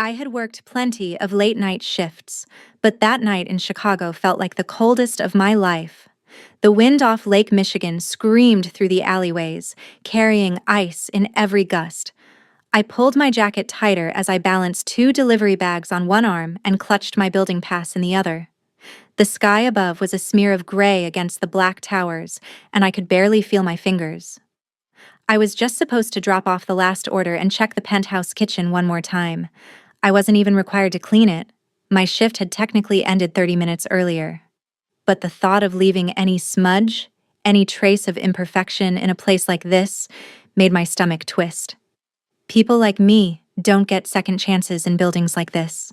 I had worked plenty of late-night shifts, but that night in Chicago felt like the coldest of my life. The wind off Lake Michigan screamed through the alleyways, carrying ice in every gust. I pulled my jacket tighter as I balanced two delivery bags on one arm and clutched my building pass in the other. The sky above was a smear of gray against the black towers, and I could barely feel my fingers. I was just supposed to drop off the last order and check the penthouse kitchen one more time. I wasn't even required to clean it. My shift had technically ended 30 minutes earlier. But the thought of leaving any smudge, any trace of imperfection in a place like this, made my stomach twist. People like me don't get second chances in buildings like this.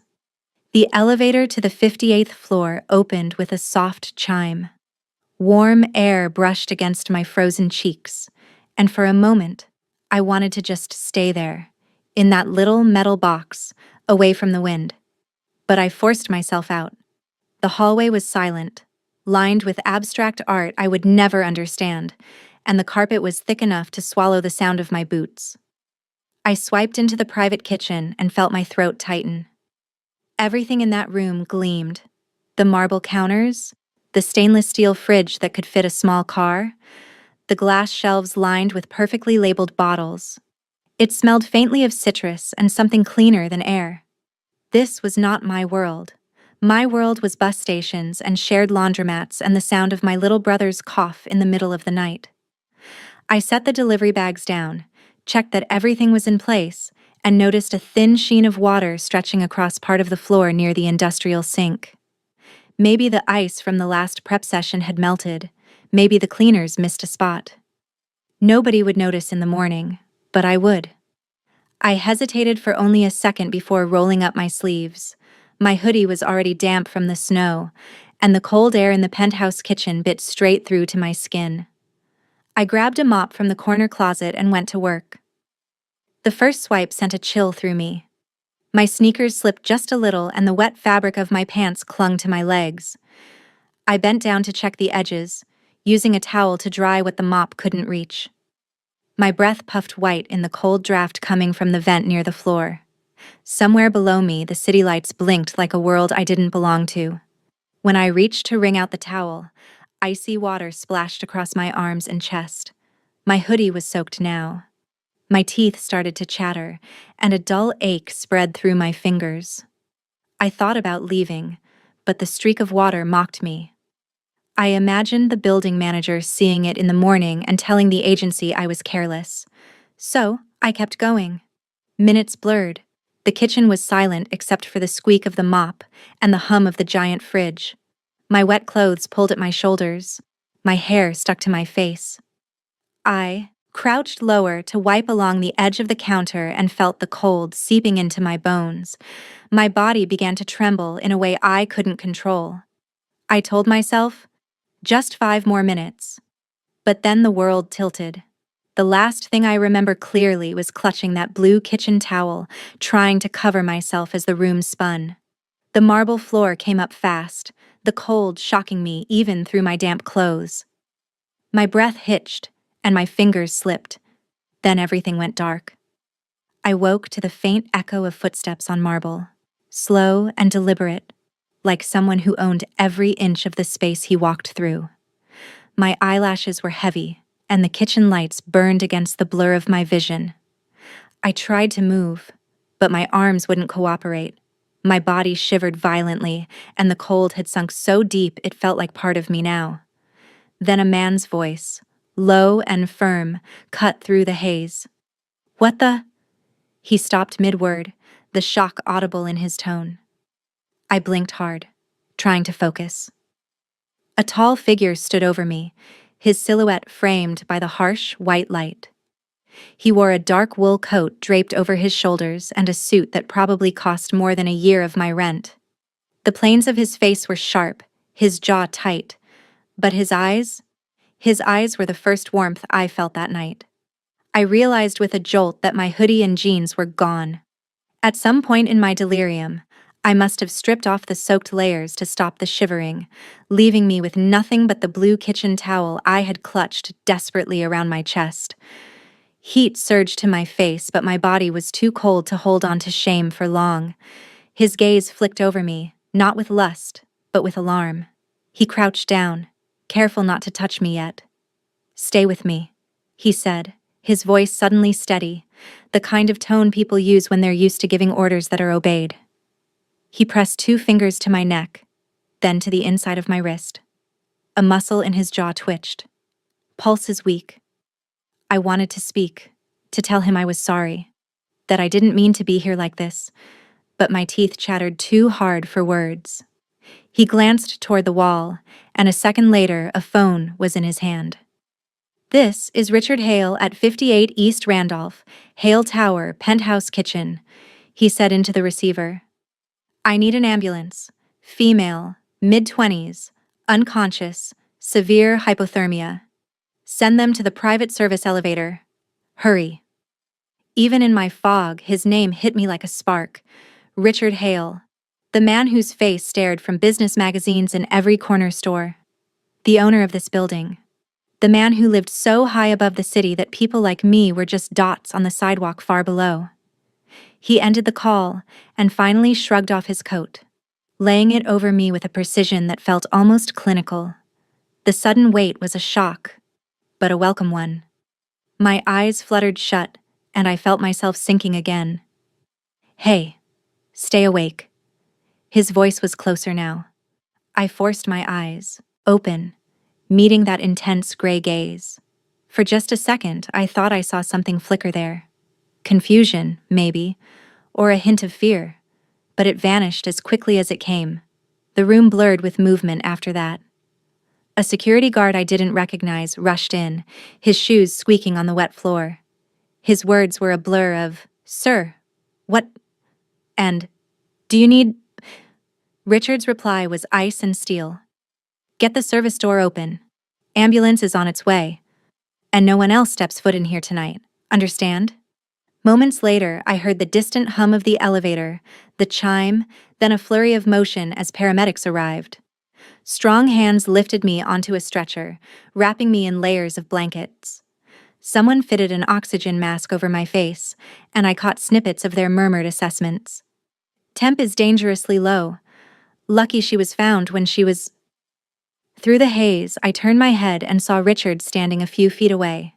The elevator to the 58th floor opened with a soft chime. Warm air brushed against my frozen cheeks, and for a moment, I wanted to just stay there, in that little metal box, away from the wind. But I forced myself out. The hallway was silent, lined with abstract art I would never understand, and the carpet was thick enough to swallow the sound of my boots. I swiped into the private kitchen and felt my throat tighten. Everything in that room gleamed. The marble counters, the stainless steel fridge that could fit a small car, the glass shelves lined with perfectly labeled bottles. It smelled faintly of citrus and something cleaner than air. This was not my world. My world was bus stations and shared laundromats and the sound of my little brother's cough in the middle of the night. I set the delivery bags down, checked that everything was in place, and noticed a thin sheen of water stretching across part of the floor near the industrial sink. Maybe the ice from the last prep session had melted. Maybe the cleaners missed a spot. Nobody would notice in the morning, but I would. I hesitated for only a second before rolling up my sleeves. My hoodie was already damp from the snow, and the cold air in the penthouse kitchen bit straight through to my skin. I grabbed a mop from the corner closet and went to work. The first swipe sent a chill through me. My sneakers slipped just a little and the wet fabric of my pants clung to my legs. I bent down to check the edges, using a towel to dry what the mop couldn't reach. My breath puffed white in the cold draft coming from the vent near the floor. Somewhere below me, the city lights blinked like a world I didn't belong to. When I reached to wring out the towel, icy water splashed across my arms and chest. My hoodie was soaked now. My teeth started to chatter, and a dull ache spread through my fingers. I thought about leaving, but the streak of water mocked me. I imagined the building manager seeing it in the morning and telling the agency I was careless. So, I kept going. Minutes blurred. The kitchen was silent except for the squeak of the mop and the hum of the giant fridge. My wet clothes pulled at my shoulders. My hair stuck to my face. I crouched lower to wipe along the edge of the counter and felt the cold seeping into my bones. My body began to tremble in a way I couldn't control. I told myself, just 5 more minutes. But then the world tilted. The last thing I remember clearly was clutching that blue kitchen towel, trying to cover myself as the room spun. The marble floor came up fast, the cold shocking me even through my damp clothes. My breath hitched, and my fingers slipped. Then everything went dark. I woke to the faint echo of footsteps on marble, slow and deliberate, like someone who owned every inch of the space he walked through. My eyelashes were heavy, and the kitchen lights burned against the blur of my vision. I tried to move, but my arms wouldn't cooperate. My body shivered violently, and the cold had sunk so deep it felt like part of me now. Then a man's voice, low and firm, cut through the haze. "What the?" He stopped mid-word, the shock audible in his tone. I blinked hard, trying to focus. A tall figure stood over me, his silhouette framed by the harsh, white light. He wore a dark wool coat draped over his shoulders and a suit that probably cost more than a year of my rent. The planes of his face were sharp, his jaw tight, but his eyes were the first warmth I felt that night. I realized with a jolt that my hoodie and jeans were gone. At some point in my delirium, I must have stripped off the soaked layers to stop the shivering, leaving me with nothing but the blue kitchen towel I had clutched desperately around my chest. Heat surged to my face, but my body was too cold to hold on to shame for long. His gaze flicked over me, not with lust, but with alarm. He crouched down, careful not to touch me yet. "Stay with me," he said, his voice suddenly steady, the kind of tone people use when they're used to giving orders that are obeyed. He pressed 2 fingers to my neck, then to the inside of my wrist. A muscle in his jaw twitched. Pulse is weak. I wanted to speak, to tell him I was sorry, that I didn't mean to be here like this, but my teeth chattered too hard for words. He glanced toward the wall, and a second later, a phone was in his hand. "This is Richard Hale at 58 East Randolph, Hale Tower, Penthouse Kitchen," he said into the receiver. "I need an ambulance. Female, mid-20s, unconscious, severe hypothermia. Send them to the private service elevator. Hurry." Even in my fog, his name hit me like a spark. Richard Hale, the man whose face stared from business magazines in every corner store. The owner of this building. The man who lived so high above the city that people like me were just dots on the sidewalk far below. He ended the call and finally shrugged off his coat, laying it over me with a precision that felt almost clinical. The sudden wait was a shock, but a welcome one. My eyes fluttered shut, and I felt myself sinking again. "Hey, stay awake." His voice was closer now. I forced my eyes, open, meeting that intense gray gaze. For just a second, I thought I saw something flicker there. Confusion, maybe, or a hint of fear, but it vanished as quickly as it came. The room blurred with movement after that. A security guard I didn't recognize rushed in, his shoes squeaking on the wet floor. His words were a blur of, "Sir, what?" and, "Do you need—" Richard's reply was ice and steel. "Get the service door open. Ambulance is on its way. And no one else steps foot in here tonight. Understand?" Moments later, I heard the distant hum of the elevator, the chime, then a flurry of motion as paramedics arrived. Strong hands lifted me onto a stretcher, wrapping me in layers of blankets. Someone fitted an oxygen mask over my face, and I caught snippets of their murmured assessments. "Temp is dangerously low. Lucky she was found when she was—" Through the haze, I turned my head and saw Richard standing a few feet away.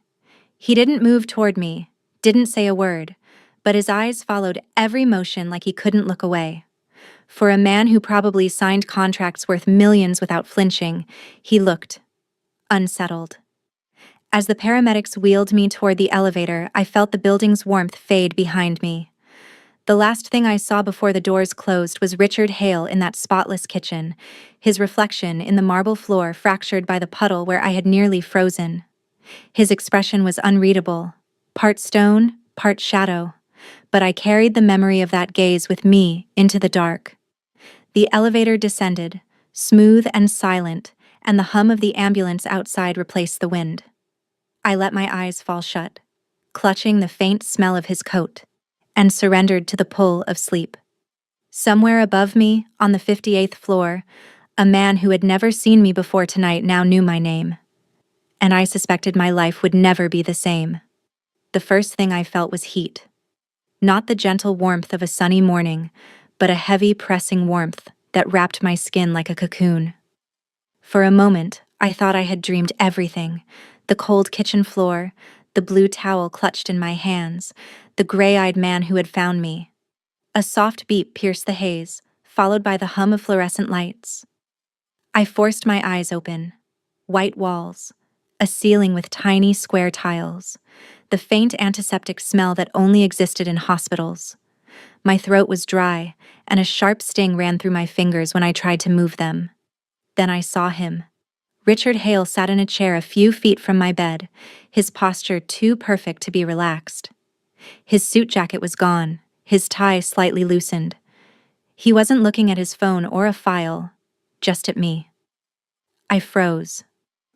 He didn't move toward me, didn't say a word, but his eyes followed every motion like he couldn't look away. For a man who probably signed contracts worth millions without flinching, he looked unsettled. As the paramedics wheeled me toward the elevator, I felt the building's warmth fade behind me. The last thing I saw before the doors closed was Richard Hale in that spotless kitchen, his reflection in the marble floor fractured by the puddle where I had nearly frozen. His expression was unreadable, part stone, part shadow, but I carried the memory of that gaze with me into the dark. The elevator descended, smooth and silent, and the hum of the ambulance outside replaced the wind. I let my eyes fall shut, clutching the faint smell of his coat, and surrendered to the pull of sleep. Somewhere above me, on the 58th floor, a man who had never seen me before tonight now knew my name. And I suspected my life would never be the same. The first thing I felt was heat. Not the gentle warmth of a sunny morning, but a heavy, pressing warmth that wrapped my skin like a cocoon. For a moment, I thought I had dreamed everything: the cold kitchen floor, the blue towel clutched in my hands, the gray-eyed man who had found me. A soft beep pierced the haze, followed by the hum of fluorescent lights. I forced my eyes open. White walls, a ceiling with tiny square tiles, the faint antiseptic smell that only existed in hospitals. My throat was dry, and a sharp sting ran through my fingers when I tried to move them. Then I saw him. Richard Hale sat in a chair a few feet from my bed, his posture too perfect to be relaxed. His suit jacket was gone, his tie slightly loosened. He wasn't looking at his phone or a file, just at me. I froze.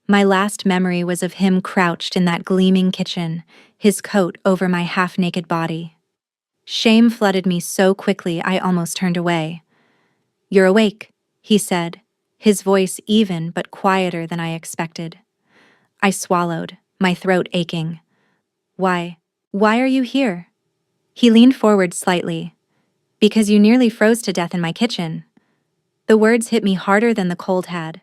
My last memory was of him crouched in that gleaming kitchen, his coat over my half-naked body. Shame flooded me so quickly I almost turned away. "You're awake," he said, his voice even but quieter than I expected. I swallowed, my throat aching. "Why, Why are you here? He leaned forward slightly. Because you nearly froze to death in my kitchen. The words hit me harder than the cold had.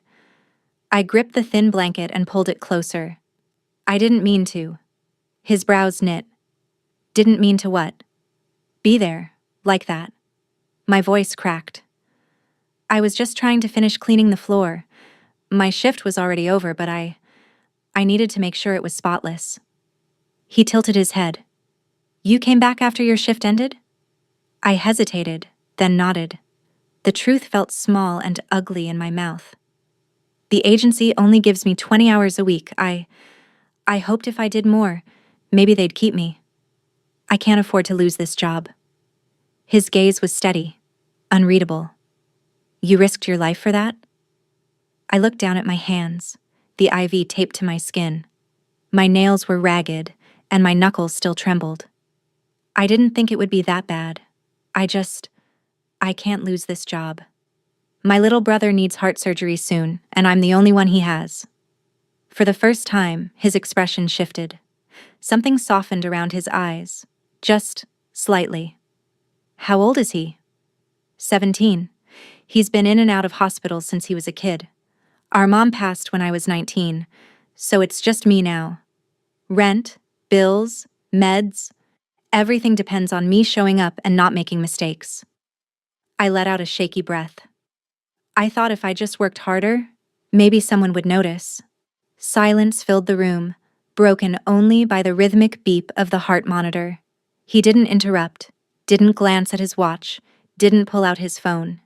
I gripped the thin blanket and pulled it closer. I didn't mean to. His brows knit. Didn't mean to what? Be there, like that. My voice cracked. I was just trying to finish cleaning the floor. My shift was already over, but I needed to make sure it was spotless. He tilted his head. You came back after your shift ended? I hesitated, then nodded. The truth felt small and ugly in my mouth. The agency only gives me 20 hours a week. I hoped if I did more, maybe they'd keep me. I can't afford to lose this job. His gaze was steady, unreadable. You risked your life for that? I looked down at my hands, the IV taped to my skin. My nails were ragged, and my knuckles still trembled. I didn't think it would be that bad. I can't lose this job. My little brother needs heart surgery soon, and I'm the only one he has. For the first time, his expression shifted. Something softened around his eyes, just slightly. How old is he? 17. He's been in and out of hospitals since he was a kid. Our mom passed when I was 19, so it's just me now. Rent, bills, meds, everything depends on me showing up and not making mistakes. I let out a shaky breath. I thought if I just worked harder, maybe someone would notice. Silence filled the room, broken only by the rhythmic beep of the heart monitor. He didn't interrupt, didn't glance at his watch, didn't pull out his phone.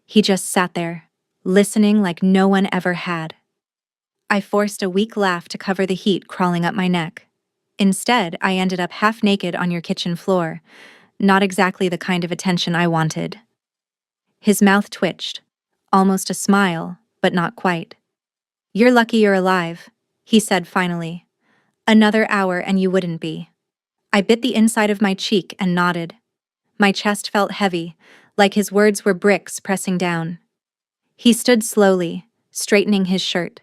He just sat there, listening like no one ever had. I forced a weak laugh to cover the heat crawling up my neck. Instead, I ended up half naked on your kitchen floor, not exactly the kind of attention I wanted. His mouth twitched, almost a smile, but not quite. You're lucky you're alive, he said finally. Another hour and you wouldn't be. I bit the inside of my cheek and nodded. My chest felt heavy, like his words were bricks pressing down. He stood slowly, straightening his shirt.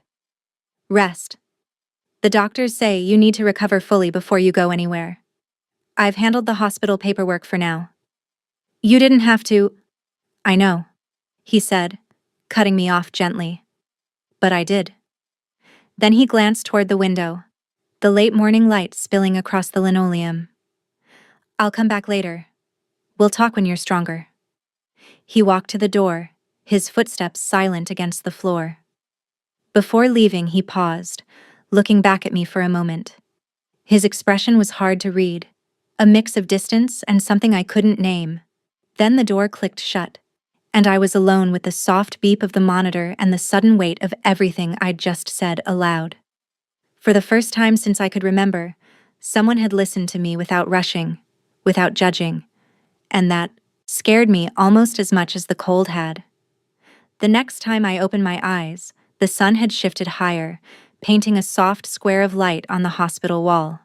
Rest. The doctors say you need to recover fully before you go anywhere. I've handled the hospital paperwork for now. You didn't have to. I know, he said, cutting me off gently. But I did. Then he glanced toward the window, the late morning light spilling across the linoleum. I'll come back later. We'll talk when you're stronger. He walked to the door, his footsteps silent against the floor. Before leaving, he paused, looking back at me for a moment. His expression was hard to read, a mix of distance and something I couldn't name. Then the door clicked shut, and I was alone with the soft beep of the monitor and the sudden weight of everything I'd just said aloud. For the first time since I could remember, someone had listened to me without rushing, without judging, and that scared me almost as much as the cold had. The next time I opened my eyes, the sun had shifted higher, painting a soft square of light on the hospital wall.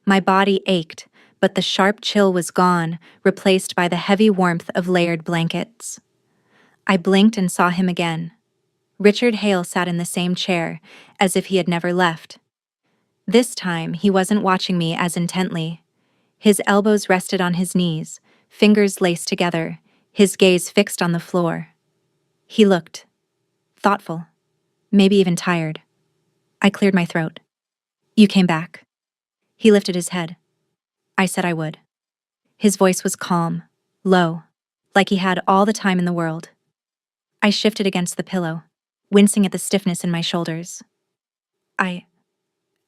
My body ached, but the sharp chill was gone, replaced by the heavy warmth of layered blankets. I blinked and saw him again. Richard Hale sat in the same chair, as if he had never left. This time, he wasn't watching me as intently. His elbows rested on his knees, fingers laced together, his gaze fixed on the floor. He looked thoughtful, maybe even tired. I cleared my throat. You came back. He lifted his head. I said I would. His voice was calm, low, like he had all the time in the world. I shifted against the pillow, wincing at the stiffness in my shoulders.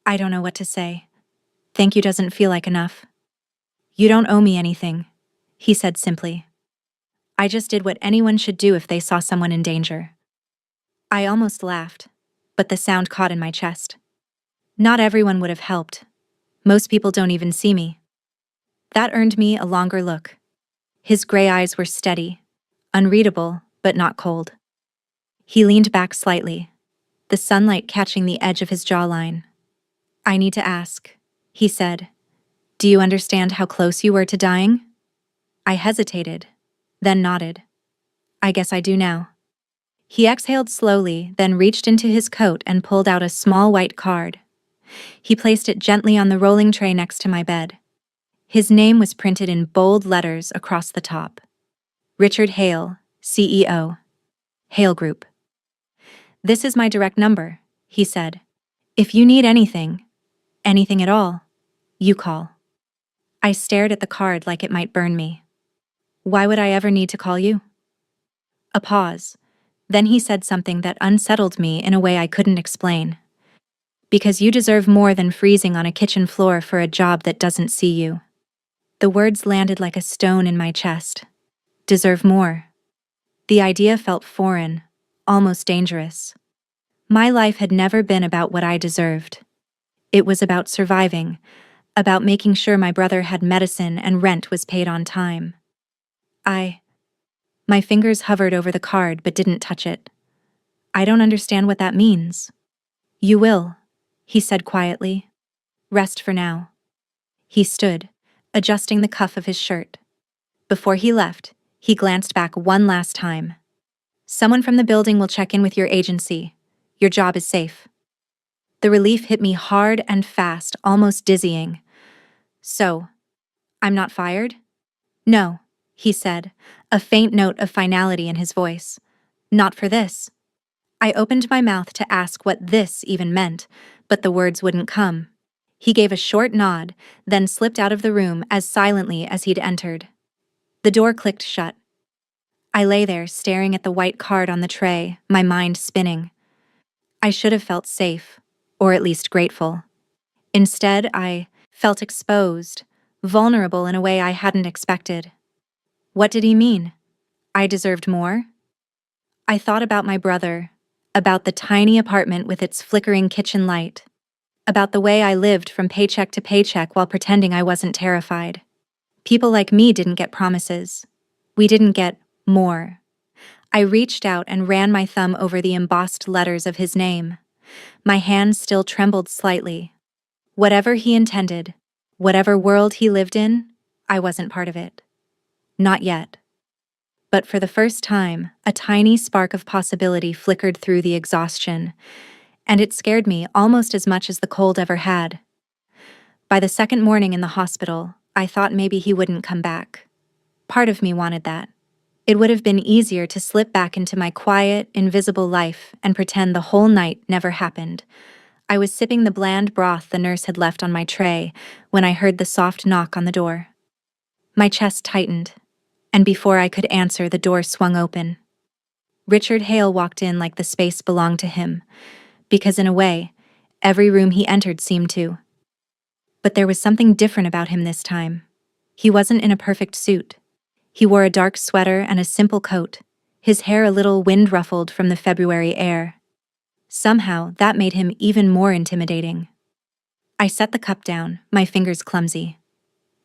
I don't know what to say. Thank you doesn't feel like enough. You don't owe me anything, he said simply. I just did what anyone should do if they saw someone in danger. I almost laughed, but the sound caught in my chest. Not everyone would have helped. Most people don't even see me. That earned me a longer look. His gray eyes were steady, unreadable, but not cold. He leaned back slightly, the sunlight catching the edge of his jawline. I need to ask, he said. Do you understand how close you were to dying? I hesitated, then nodded. I guess I do now. He exhaled slowly, then reached into his coat and pulled out a small white card. He placed it gently on the rolling tray next to my bed, His name was printed in bold letters across the top. Richard Hale, CEO. Hale Group. "This is my direct number," he said. "If you need anything at all, you call." I stared at the card like it might burn me. "Why would I ever need to call you?" A pause. Then he said something that unsettled me in a way I couldn't explain. "Because you deserve more than freezing on a kitchen floor for a job that doesn't see you." The words landed like a stone in my chest. Deserve more. The idea felt foreign, almost dangerous. My life had never been about what I deserved. It was about surviving, about making sure my brother had medicine and rent was paid on time. My fingers hovered over the card but didn't touch it. "I don't understand what that means." "You will," he said quietly. "Rest for now." He stood, adjusting the cuff of his shirt. Before he left, he glanced back one last time. "Someone from the building will check in with your agency. Your job is safe." The relief hit me hard and fast, almost dizzying. "So, I'm not fired?" "No," he said, a faint note of finality in his voice. "Not for this." I opened my mouth to ask what this even meant, but the words wouldn't come. He gave a short nod, then slipped out of the room as silently as he'd entered. The door clicked shut. I lay there staring at the white card on the tray, my mind spinning. I should have felt safe, or at least grateful. Instead, I felt exposed, vulnerable in a way I hadn't expected. What did he mean? I deserved more? I thought about my brother, about the tiny apartment with its flickering kitchen light, about the way I lived from paycheck to paycheck while pretending I wasn't terrified. People like me didn't get promises. We didn't get more. I reached out and ran my thumb over the embossed letters of his name. My hand still trembled slightly. Whatever he intended, whatever world he lived in, I wasn't part of it. Not yet. But for the first time, a tiny spark of possibility flickered through the exhaustion, and it scared me almost as much as the cold ever had. By the second morning in the hospital, I thought maybe he wouldn't come back. Part of me wanted that. It would have been easier to slip back into my quiet, invisible life and pretend the whole night never happened. I was sipping the bland broth the nurse had left on my tray when I heard the soft knock on the door. My chest tightened, and before I could answer, the door swung open. Richard Hale walked in like the space belonged to him, because in a way, every room he entered seemed to. But there was something different about him this time. He wasn't in a perfect suit. He wore a dark sweater and a simple coat, his hair a little wind-ruffled from the February air. Somehow, that made him even more intimidating. I set the cup down, my fingers clumsy.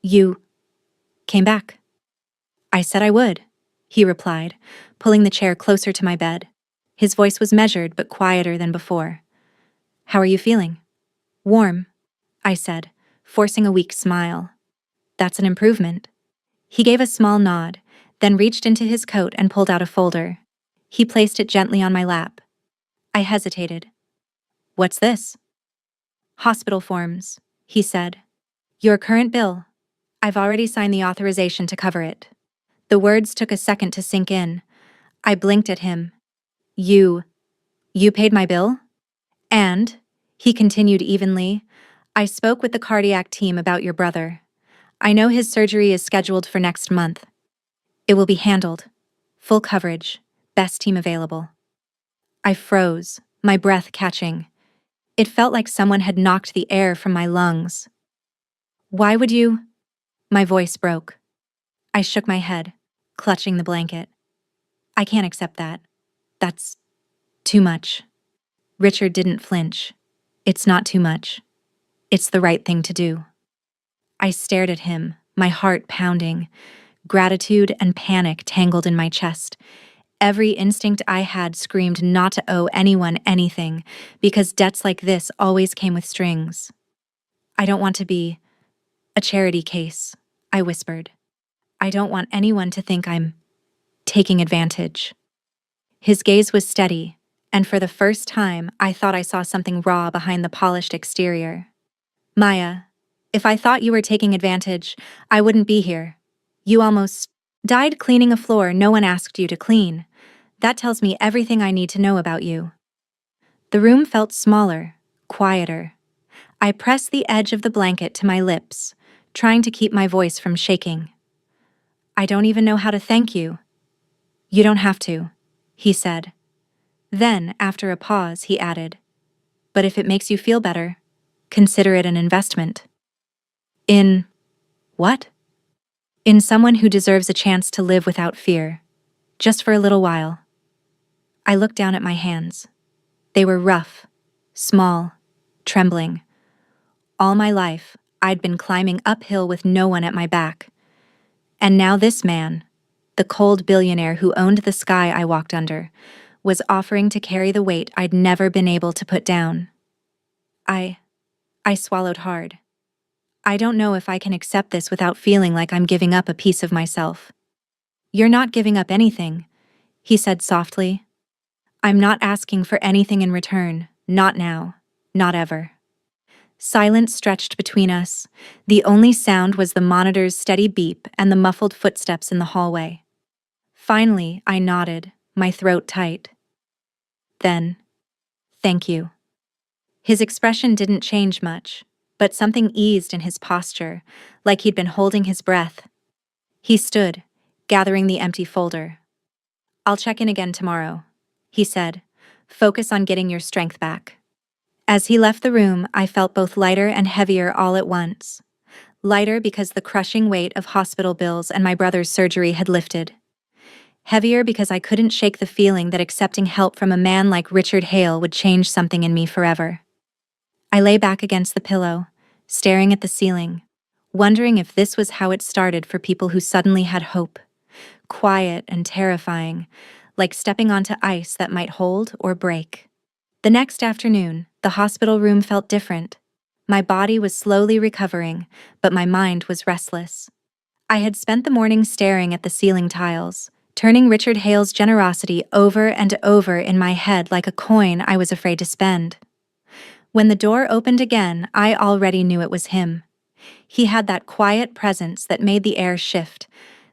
"You came back." "I said I would," he replied, pulling the chair closer to my bed. His voice was measured but quieter than before. "How are you feeling?" "Warm," I said, forcing a weak smile. "That's an improvement." He gave a small nod, then reached into his coat and pulled out a folder. He placed it gently on my lap. I hesitated. "What's this?" "Hospital forms," he said. "Your current bill. I've already signed the authorization to cover it." The words took a second to sink in. I blinked at him. You paid my bill?" "And," he continued evenly, "I spoke with the cardiac team about your brother. I know his surgery is scheduled for next month. It will be handled. Full coverage. Best team available." I froze, my breath catching. It felt like someone had knocked the air from my lungs. "Why would you?" My voice broke. I shook my head, clutching the blanket. "I can't accept that. That's too much." Richard didn't flinch. "It's not too much. It's the right thing to do." I stared at him, my heart pounding, gratitude and panic tangled in my chest. Every instinct I had screamed not to owe anyone anything, because debts like this always came with strings. "I don't want to be a charity case," I whispered. "I don't want anyone to think I'm taking advantage." His gaze was steady, and for the first time, I thought I saw something raw behind the polished exterior. "Maya, If I thought you were taking advantage, I wouldn't be here. You almost died cleaning a floor no one asked you to clean. That tells me everything I need to know about you." The room felt smaller, quieter. I pressed the edge of the blanket to my lips, trying to keep my voice from shaking. "I don't even know how to thank you." "You don't have to," he said. Then, after a pause, he added, "But if it makes you feel better, consider it an investment." "In what?" "In someone who deserves a chance to live without fear, just for a little while." I looked down at my hands. They were rough, small, trembling. All my life, I'd been climbing uphill with no one at my back. And now this man, the cold billionaire who owned the sky I walked under, was offering to carry the weight I'd never been able to put down. I swallowed hard. "I don't know if I can accept this without feeling like I'm giving up a piece of myself." "You're not giving up anything," he said softly. "I'm not asking for anything in return, not now, not ever." Silence stretched between us. The only sound was the monitor's steady beep and the muffled footsteps in the hallway. Finally, I nodded, my throat tight. Then, "Thank you." His expression didn't change much, but something eased in his posture, like he'd been holding his breath. He stood, gathering the empty folder. "I'll check in again tomorrow," he said. "Focus on getting your strength back." As he left the room, I felt both lighter and heavier all at once. Lighter because the crushing weight of hospital bills and my brother's surgery had lifted. Heavier because I couldn't shake the feeling that accepting help from a man like Richard Hale would change something in me forever. I lay back against the pillow, staring at the ceiling, wondering if this was how it started for people who suddenly had hope. Quiet and terrifying, like stepping onto ice that might hold or break. The next afternoon, the hospital room felt different. My body was slowly recovering, but my mind was restless. I had spent the morning staring at the ceiling tiles, turning Richard Hale's generosity over and over in my head like a coin I was afraid to spend. When the door opened again, I already knew it was him. He had that quiet presence that made the air shift.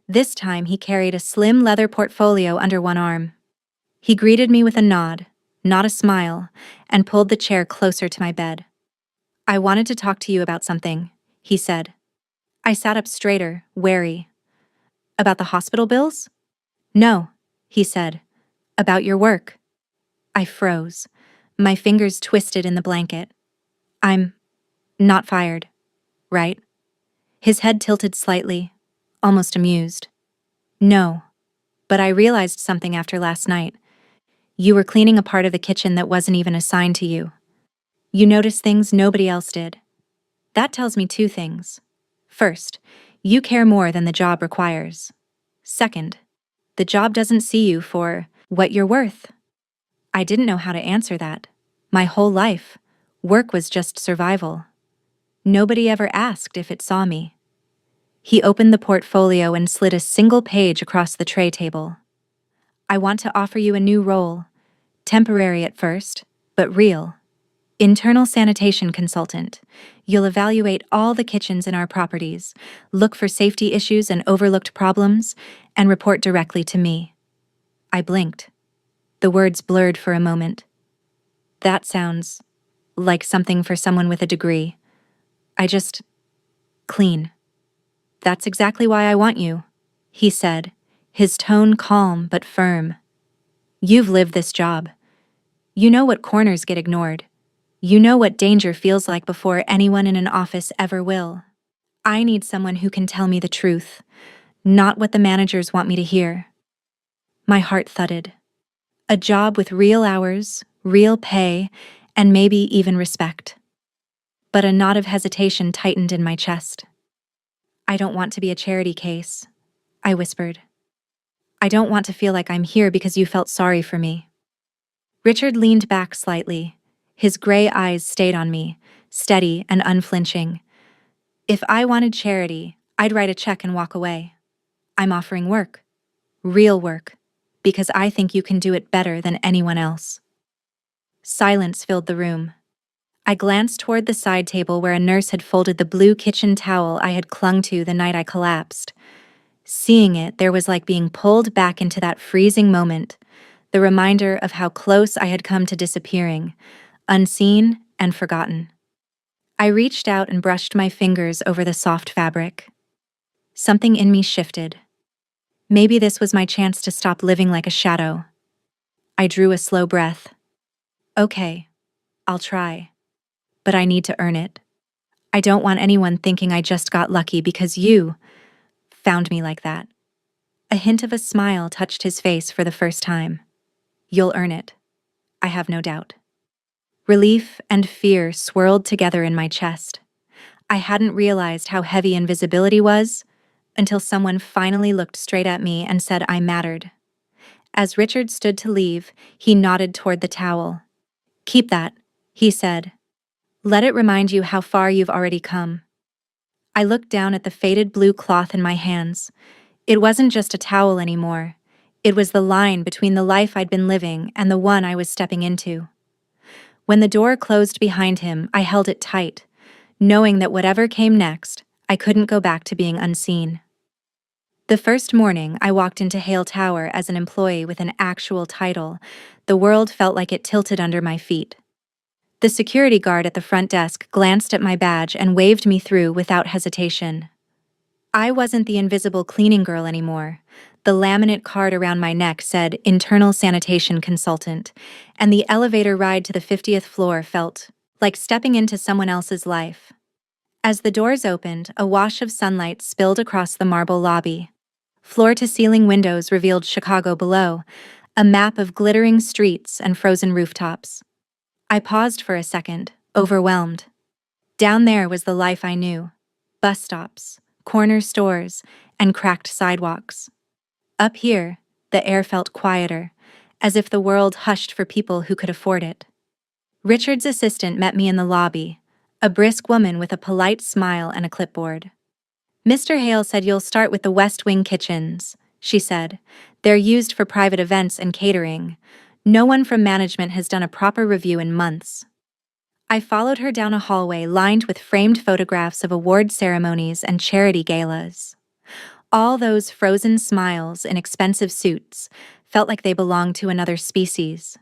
This time he carried a slim leather portfolio under one arm. He greeted me with a nod, not a smile, and pulled the chair closer to my bed. "I wanted to talk to you about something," he said. I sat up straighter, wary. "About the hospital bills?" "No," he said. "About your work." I froze. My fingers twisted in the blanket. "I'm not fired, right?" His head tilted slightly, almost amused. "No, but I realized something after last night. You were cleaning a part of the kitchen that wasn't even assigned to you. You noticed things nobody else did. That tells me two things. First, you care more than the job requires. Second, the job doesn't see you for what you're worth." I didn't know how to answer that. My whole life, work was just survival. Nobody ever asked if it saw me. He opened the portfolio and slid a single page across the tray table. "I want to offer you a new role. Temporary at first, but real. Internal sanitation consultant. You'll evaluate all the kitchens in our properties, look for safety issues and overlooked problems, and report directly to me." I blinked. The words blurred for a moment. That sounds like something for someone with a degree. Clean. "That's exactly why I want you," he said, his tone calm but firm. "You've lived this job. You know what corners get ignored. You know what danger feels like before anyone in an office ever will. I need someone who can tell me the truth, not what the managers want me to hear." My heart thudded. A job with real hours, real pay, and maybe even respect. But a knot of hesitation tightened in my chest. "I don't want to be a charity case," I whispered. "I don't want to feel like I'm here because you felt sorry for me." Richard leaned back slightly. His gray eyes stayed on me, steady and unflinching. "If I wanted charity, I'd write a check and walk away. I'm offering work. Real work. Because I think you can do it better than anyone else." Silence filled the room. I glanced toward the side table where a nurse had folded the blue kitchen towel I had clung to the night I collapsed. Seeing it, there was like being pulled back into that freezing moment, the reminder of how close I had come to disappearing, unseen and forgotten. I reached out and brushed my fingers over the soft fabric. Something in me shifted. Maybe this was my chance to stop living like a shadow. I drew a slow breath. Okay, I'll try. But I need to earn it. I don't want anyone thinking I just got lucky because you found me like that. A hint of a smile touched his face for the first time. You'll earn it. I have no doubt. Relief and fear swirled together in my chest. I hadn't realized how heavy invisibility was until someone finally looked straight at me and said I mattered. As Richard stood to leave, he nodded toward the towel. Keep that, he said. Let it remind you how far you've already come. I looked down at the faded blue cloth in my hands. It wasn't just a towel anymore. It was the line between the life I'd been living and the one I was stepping into. When the door closed behind him, I held it tight, knowing that whatever came next, I couldn't go back to being unseen. The first morning I walked into Hale Tower as an employee with an actual title, the world felt like it tilted under my feet. The security guard at the front desk glanced at my badge and waved me through without hesitation. I wasn't the invisible cleaning girl anymore. The laminate card around my neck said Internal Sanitation Consultant, and the elevator ride to the 50th floor felt like stepping into someone else's life. As the doors opened, a wash of sunlight spilled across the marble lobby. Floor-to-ceiling windows revealed Chicago below, a map of glittering streets and frozen rooftops. I paused for a second, overwhelmed. Down there was the life I knew. Bus stops, corner stores, and cracked sidewalks. Up here, the air felt quieter, as if the world hushed for people who could afford it. Richard's assistant met me in the lobby, a brisk woman with a polite smile and a clipboard. Mr. Hale said you'll start with the West Wing kitchens, she said. They're used for private events and catering. No one from management has done a proper review in months. I followed her down a hallway lined with framed photographs of award ceremonies and charity galas. All those frozen smiles in expensive suits felt like they belonged to another species.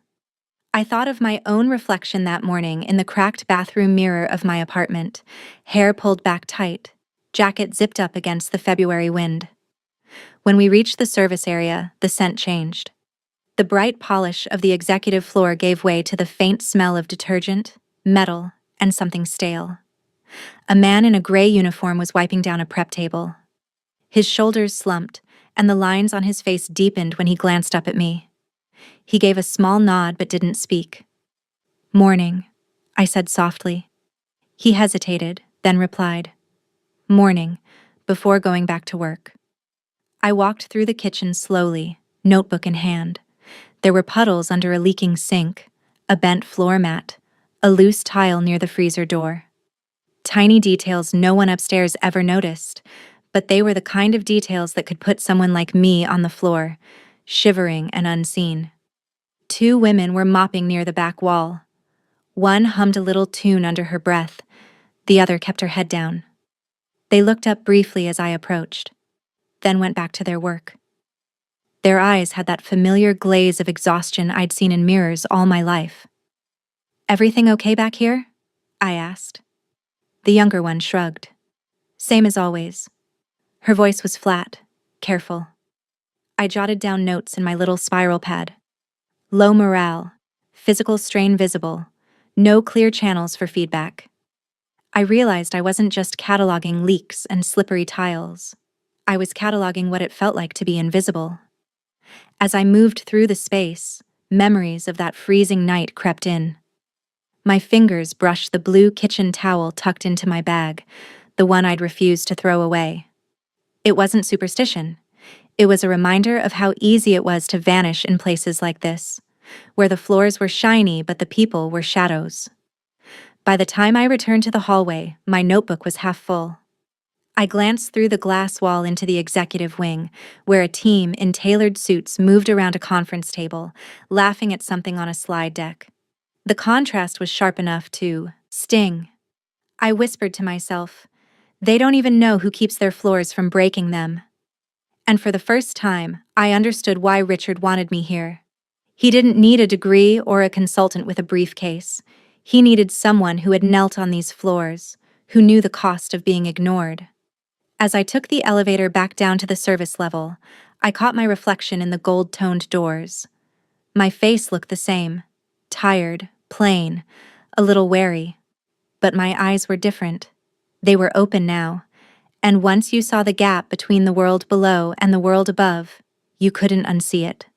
I thought of my own reflection that morning in the cracked bathroom mirror of my apartment, hair pulled back tight, jacket zipped up against the February wind. When we reached the service area, the scent changed. The bright polish of the executive floor gave way to the faint smell of detergent, metal, and something stale. A man in a gray uniform was wiping down a prep table. His shoulders slumped, and the lines on his face deepened when he glanced up at me. He gave a small nod but didn't speak. "Morning," I said softly. He hesitated, then replied, "Morning," before going back to work. I walked through the kitchen slowly, notebook in hand. There were puddles under a leaking sink, a bent floor mat, a loose tile near the freezer door. Tiny details no one upstairs ever noticed, but they were the kind of details that could put someone like me on the floor, shivering and unseen. Two women were mopping near the back wall. One hummed a little tune under her breath, the other kept her head down. They looked up briefly as I approached, then went back to their work. Their eyes had that familiar glaze of exhaustion I'd seen in mirrors all my life. "Everything okay back here?" I asked. The younger one shrugged. "Same as always." Her voice was flat, careful. I jotted down notes in my little spiral pad. Low morale, physical strain visible, no clear channels for feedback. I realized I wasn't just cataloging leaks and slippery tiles. I was cataloging what it felt like to be invisible. As I moved through the space, memories of that freezing night crept in. My fingers brushed the blue kitchen towel tucked into my bag, the one I'd refused to throw away. It wasn't superstition. It was a reminder of how easy it was to vanish in places like this, where the floors were shiny but the people were shadows. By the time I returned to the hallway, my notebook was half full. I glanced through the glass wall into the executive wing, where a team in tailored suits moved around a conference table, laughing at something on a slide deck. The contrast was sharp enough to sting. I whispered to myself, they don't even know who keeps their floors from breaking them. And for the first time, I understood why Richard wanted me here. He didn't need a degree or a consultant with a briefcase. He needed someone who had knelt on these floors, who knew the cost of being ignored. As I took the elevator back down to the service level, I caught my reflection in the gold-toned doors. My face looked the same, tired, plain, a little wary. But my eyes were different. They were open now, and once you saw the gap between the world below and the world above, you couldn't unsee it.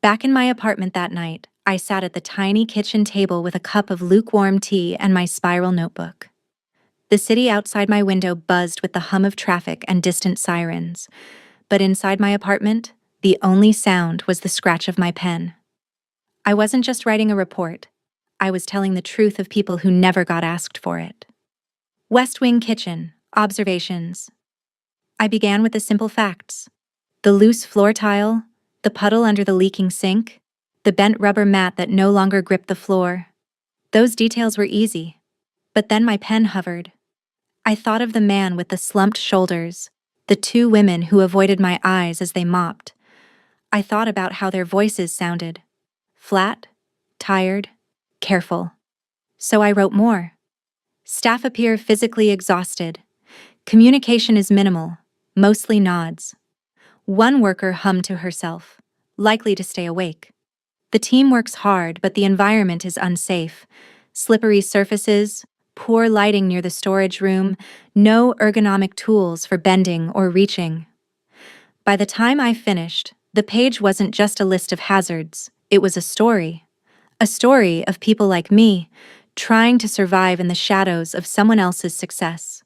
Back in my apartment that night, I sat at the tiny kitchen table with a cup of lukewarm tea and my spiral notebook. The city outside my window buzzed with the hum of traffic and distant sirens, but inside my apartment, the only sound was the scratch of my pen. I wasn't just writing a report. I was telling the truth of people who never got asked for it. West Wing Kitchen, Observations. I began with the simple facts. The loose floor tile, the puddle under the leaking sink, the bent rubber mat that no longer gripped the floor. Those details were easy. But then my pen hovered. I thought of the man with the slumped shoulders, the two women who avoided my eyes as they mopped. I thought about how their voices sounded. Flat, tired, careful. So I wrote more. Staff appear physically exhausted. Communication is minimal, mostly nods. One worker hummed to herself, likely to stay awake. The team works hard, but the environment is unsafe. Slippery surfaces, poor lighting near the storage room, no ergonomic tools for bending or reaching. By the time I finished, the page wasn't just a list of hazards, it was a story. A story of people like me, trying to survive in the shadows of someone else's success.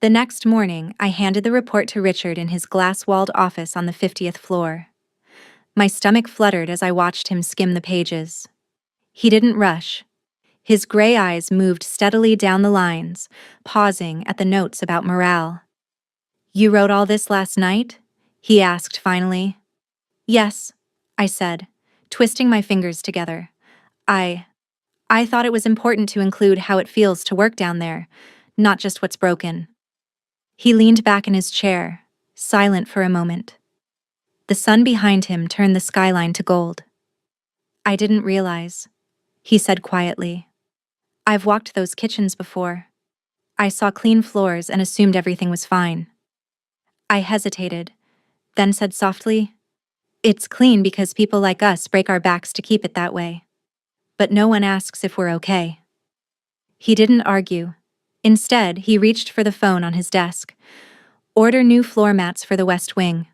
The next morning, I handed the report to Richard in his glass-walled office on the 50th floor. My stomach fluttered as I watched him skim the pages. He didn't rush. His gray eyes moved steadily down the lines, pausing at the notes about morale. "You wrote all this last night?" he asked finally. "Yes," I said, twisting my fingers together. I thought it was important to include how it feels to work down there, not just what's broken." He leaned back in his chair, silent for a moment. The sun behind him turned the skyline to gold. "I didn't realize," he said quietly. "I've walked those kitchens before. I saw clean floors and assumed everything was fine." I hesitated, then said softly, "It's clean because people like us break our backs to keep it that way. But no one asks if we're okay." He didn't argue. Instead, he reached for the phone on his desk. "Order new floor mats for the West Wing.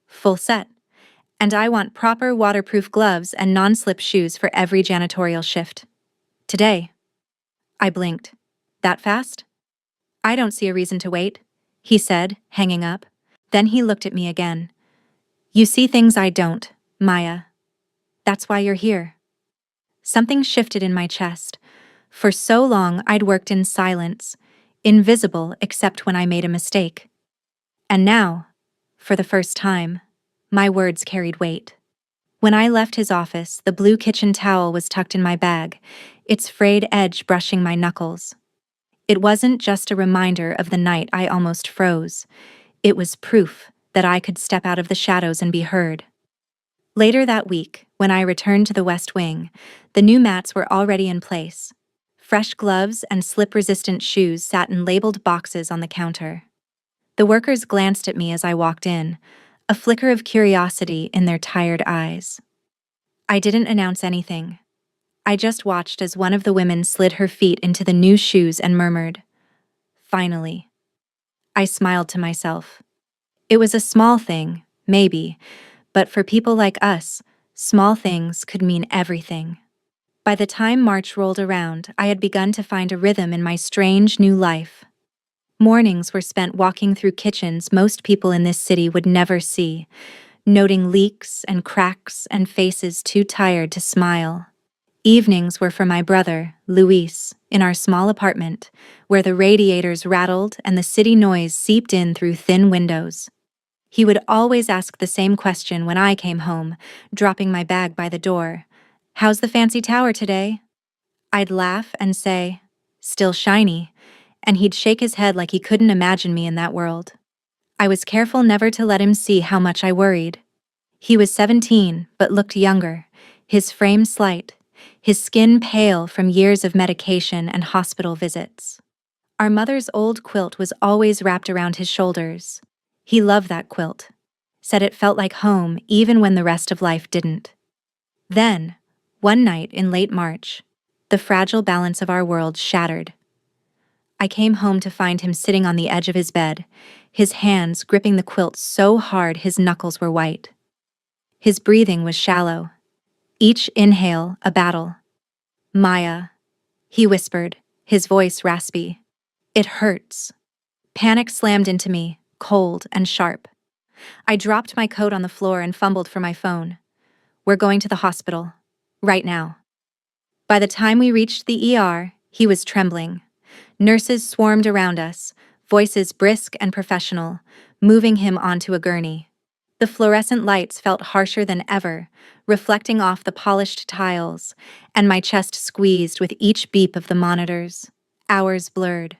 Full set. And I want proper waterproof gloves and non-slip shoes for every janitorial shift. Today." I blinked. "That fast?" "I don't see a reason to wait," he said, hanging up. Then he looked at me again. "You see things I don't, Maya. That's why you're here." Something shifted in my chest. For so long, I'd worked in silence, invisible except when I made a mistake. And now, for the first time, my words carried weight. When I left his office, the blue kitchen towel was tucked in my bag, its frayed edge brushing my knuckles. It wasn't just a reminder of the night I almost froze. It was proof that I could step out of the shadows and be heard. Later that week, when I returned to the West Wing, the new mats were already in place. Fresh gloves and slip-resistant shoes sat in labeled boxes on the counter. The workers glanced at me as I walked in, a flicker of curiosity in their tired eyes. I didn't announce anything. I just watched as one of the women slid her feet into the new shoes and murmured, "Finally." I smiled to myself. It was a small thing, maybe, but for people like us, small things could mean everything. By the time March rolled around, I had begun to find a rhythm in my strange new life. Mornings were spent walking through kitchens most people in this city would never see, noting leaks and cracks and faces too tired to smile. Evenings were for my brother, Luis, in our small apartment, where the radiators rattled and the city noise seeped in through thin windows. He would always ask the same question when I came home, dropping my bag by the door. "How's the fancy tower today?" I'd laugh and say, "Still shiny," and he'd shake his head like he couldn't imagine me in that world. I was careful never to let him see how much I worried. He was 17, but looked younger, his frame slight, his skin pale from years of medication and hospital visits. Our mother's old quilt was always wrapped around his shoulders. He loved that quilt, said it felt like home even when the rest of life didn't. Then, one night in late March, the fragile balance of our world shattered. I came home to find him sitting on the edge of his bed, his hands gripping the quilt so hard his knuckles were white. His breathing was shallow, each inhale a battle. "Maya," he whispered, his voice raspy. "It hurts." Panic slammed into me, cold and sharp. I dropped my coat on the floor and fumbled for my phone. "We're going to the hospital. Right now." By the time we reached the ER, he was trembling. Nurses swarmed around us, voices brisk and professional, moving him onto a gurney. The fluorescent lights felt harsher than ever, reflecting off the polished tiles, and my chest squeezed with each beep of the monitors. Hours blurred.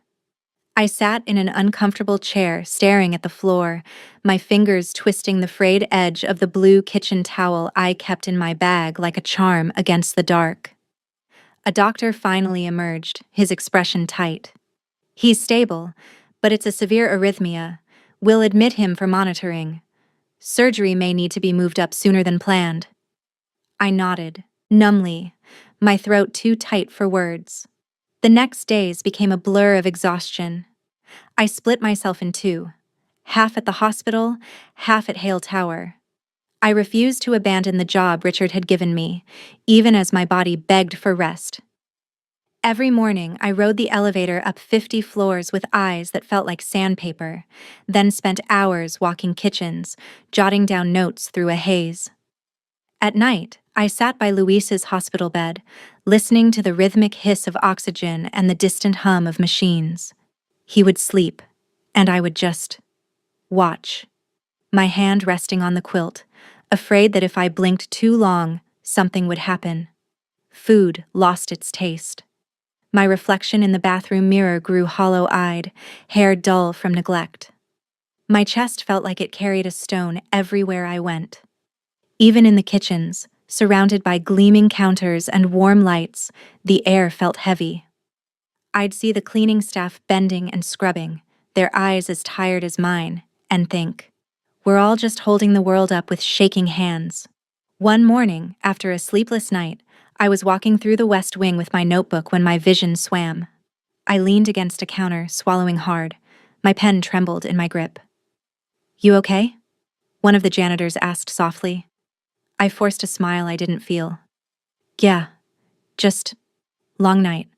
I sat in an uncomfortable chair, staring at the floor, my fingers twisting the frayed edge of the blue kitchen towel I kept in my bag like a charm against the dark. A doctor finally emerged, his expression tight. "He's stable, but it's a severe arrhythmia. We'll admit him for monitoring. Surgery may need to be moved up sooner than planned." I nodded, numbly, my throat too tight for words. The next days became a blur of exhaustion. I split myself in two, half at the hospital, half at Hale Tower. I refused to abandon the job Richard had given me, even as my body begged for rest. Every morning, I rode the elevator up 50 floors with eyes that felt like sandpaper, then spent hours walking kitchens, jotting down notes through a haze. At night, I sat by Luis's hospital bed, listening to the rhythmic hiss of oxygen and the distant hum of machines. He would sleep, and I would just watch, my hand resting on the quilt, afraid that if I blinked too long, something would happen. Food lost its taste. My reflection in the bathroom mirror grew hollow-eyed, hair dull from neglect. My chest felt like it carried a stone everywhere I went. Even in the kitchens, surrounded by gleaming counters and warm lights, the air felt heavy. I'd see the cleaning staff bending and scrubbing, their eyes as tired as mine, and think, we're all just holding the world up with shaking hands. One morning, after a sleepless night, I was walking through the West Wing with my notebook when my vision swam. I leaned against a counter, swallowing hard. My pen trembled in my grip. "You okay?" one of the janitors asked softly. I forced a smile I didn't feel. "Yeah, just long night."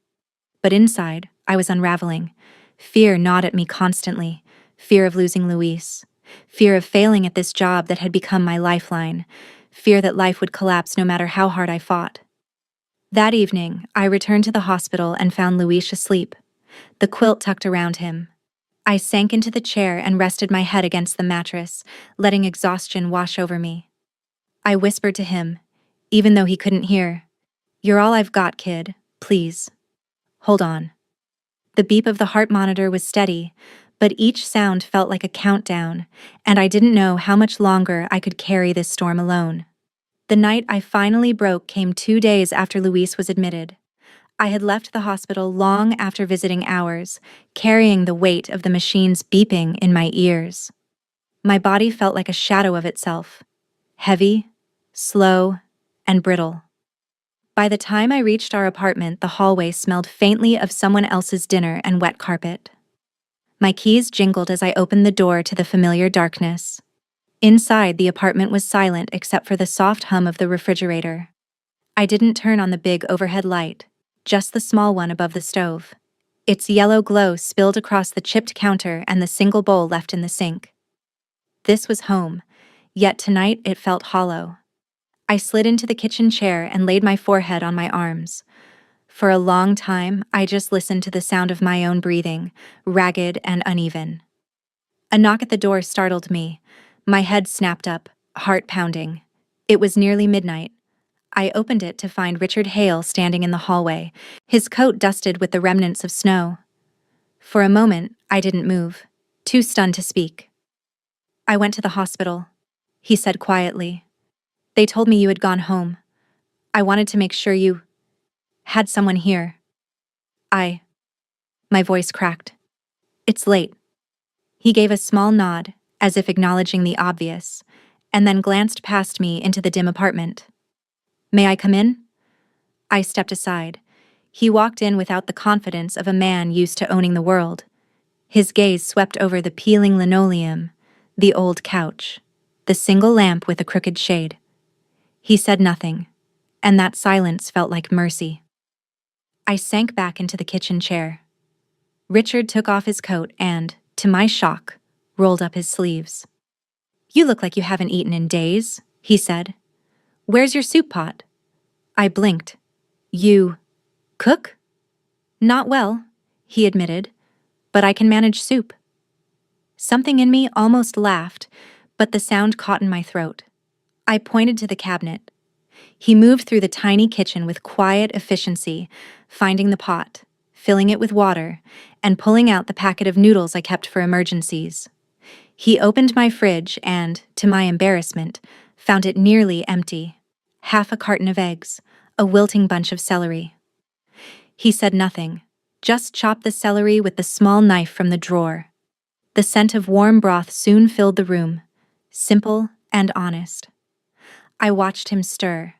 But inside, I was unraveling. Fear gnawed at me constantly. Fear of losing Luis. Fear of failing at this job that had become my lifeline. Fear that life would collapse no matter how hard I fought. That evening, I returned to the hospital and found Luis asleep, the quilt tucked around him. I sank into the chair and rested my head against the mattress, letting exhaustion wash over me. I whispered to him, even though he couldn't hear, "You're all I've got, kid. Please. Hold on." The beep of the heart monitor was steady, but each sound felt like a countdown, and I didn't know how much longer I could carry this storm alone. The night I finally broke came 2 days after Luis was admitted. I had left the hospital long after visiting hours, carrying the weight of the machines beeping in my ears. My body felt like a shadow of itself, heavy, slow, and brittle. By the time I reached our apartment, the hallway smelled faintly of someone else's dinner and wet carpet. My keys jingled as I opened the door to the familiar darkness. Inside, the apartment was silent except for the soft hum of the refrigerator. I didn't turn on the big overhead light, just the small one above the stove. Its yellow glow spilled across the chipped counter and the single bowl left in the sink. This was home, yet tonight it felt hollow. I slid into the kitchen chair and laid my forehead on my arms. For a long time, I just listened to the sound of my own breathing, ragged and uneven. A knock at the door startled me. My head snapped up, heart pounding. It was nearly midnight. I opened it to find Richard Hale standing in the hallway, his coat dusted with the remnants of snow. For a moment, I didn't move, too stunned to speak. "I went to the hospital," he said quietly. "They told me you had gone home. I wanted to make sure you had someone here." I. My voice cracked. "It's late." He gave a small nod, as if acknowledging the obvious, and then glanced past me into the dim apartment. "May I come in?" I stepped aside. He walked in without the confidence of a man used to owning the world. His gaze swept over the peeling linoleum, the old couch, the single lamp with a crooked shade. He said nothing, and that silence felt like mercy. I sank back into the kitchen chair. Richard took off his coat and, to my shock, rolled up his sleeves. "You look like you haven't eaten in days," he said. "Where's your soup pot?" I blinked. "You cook?" "Not well," he admitted, "but I can manage soup." Something in me almost laughed, but the sound caught in my throat. I pointed to the cabinet. He moved through the tiny kitchen with quiet efficiency, finding the pot, filling it with water, and pulling out the packet of noodles I kept for emergencies. He opened my fridge and, to my embarrassment, found it nearly empty. Half a carton of eggs, a wilting bunch of celery. He said nothing, just chopped the celery with the small knife from the drawer. The scent of warm broth soon filled the room, simple and honest. I watched him stir.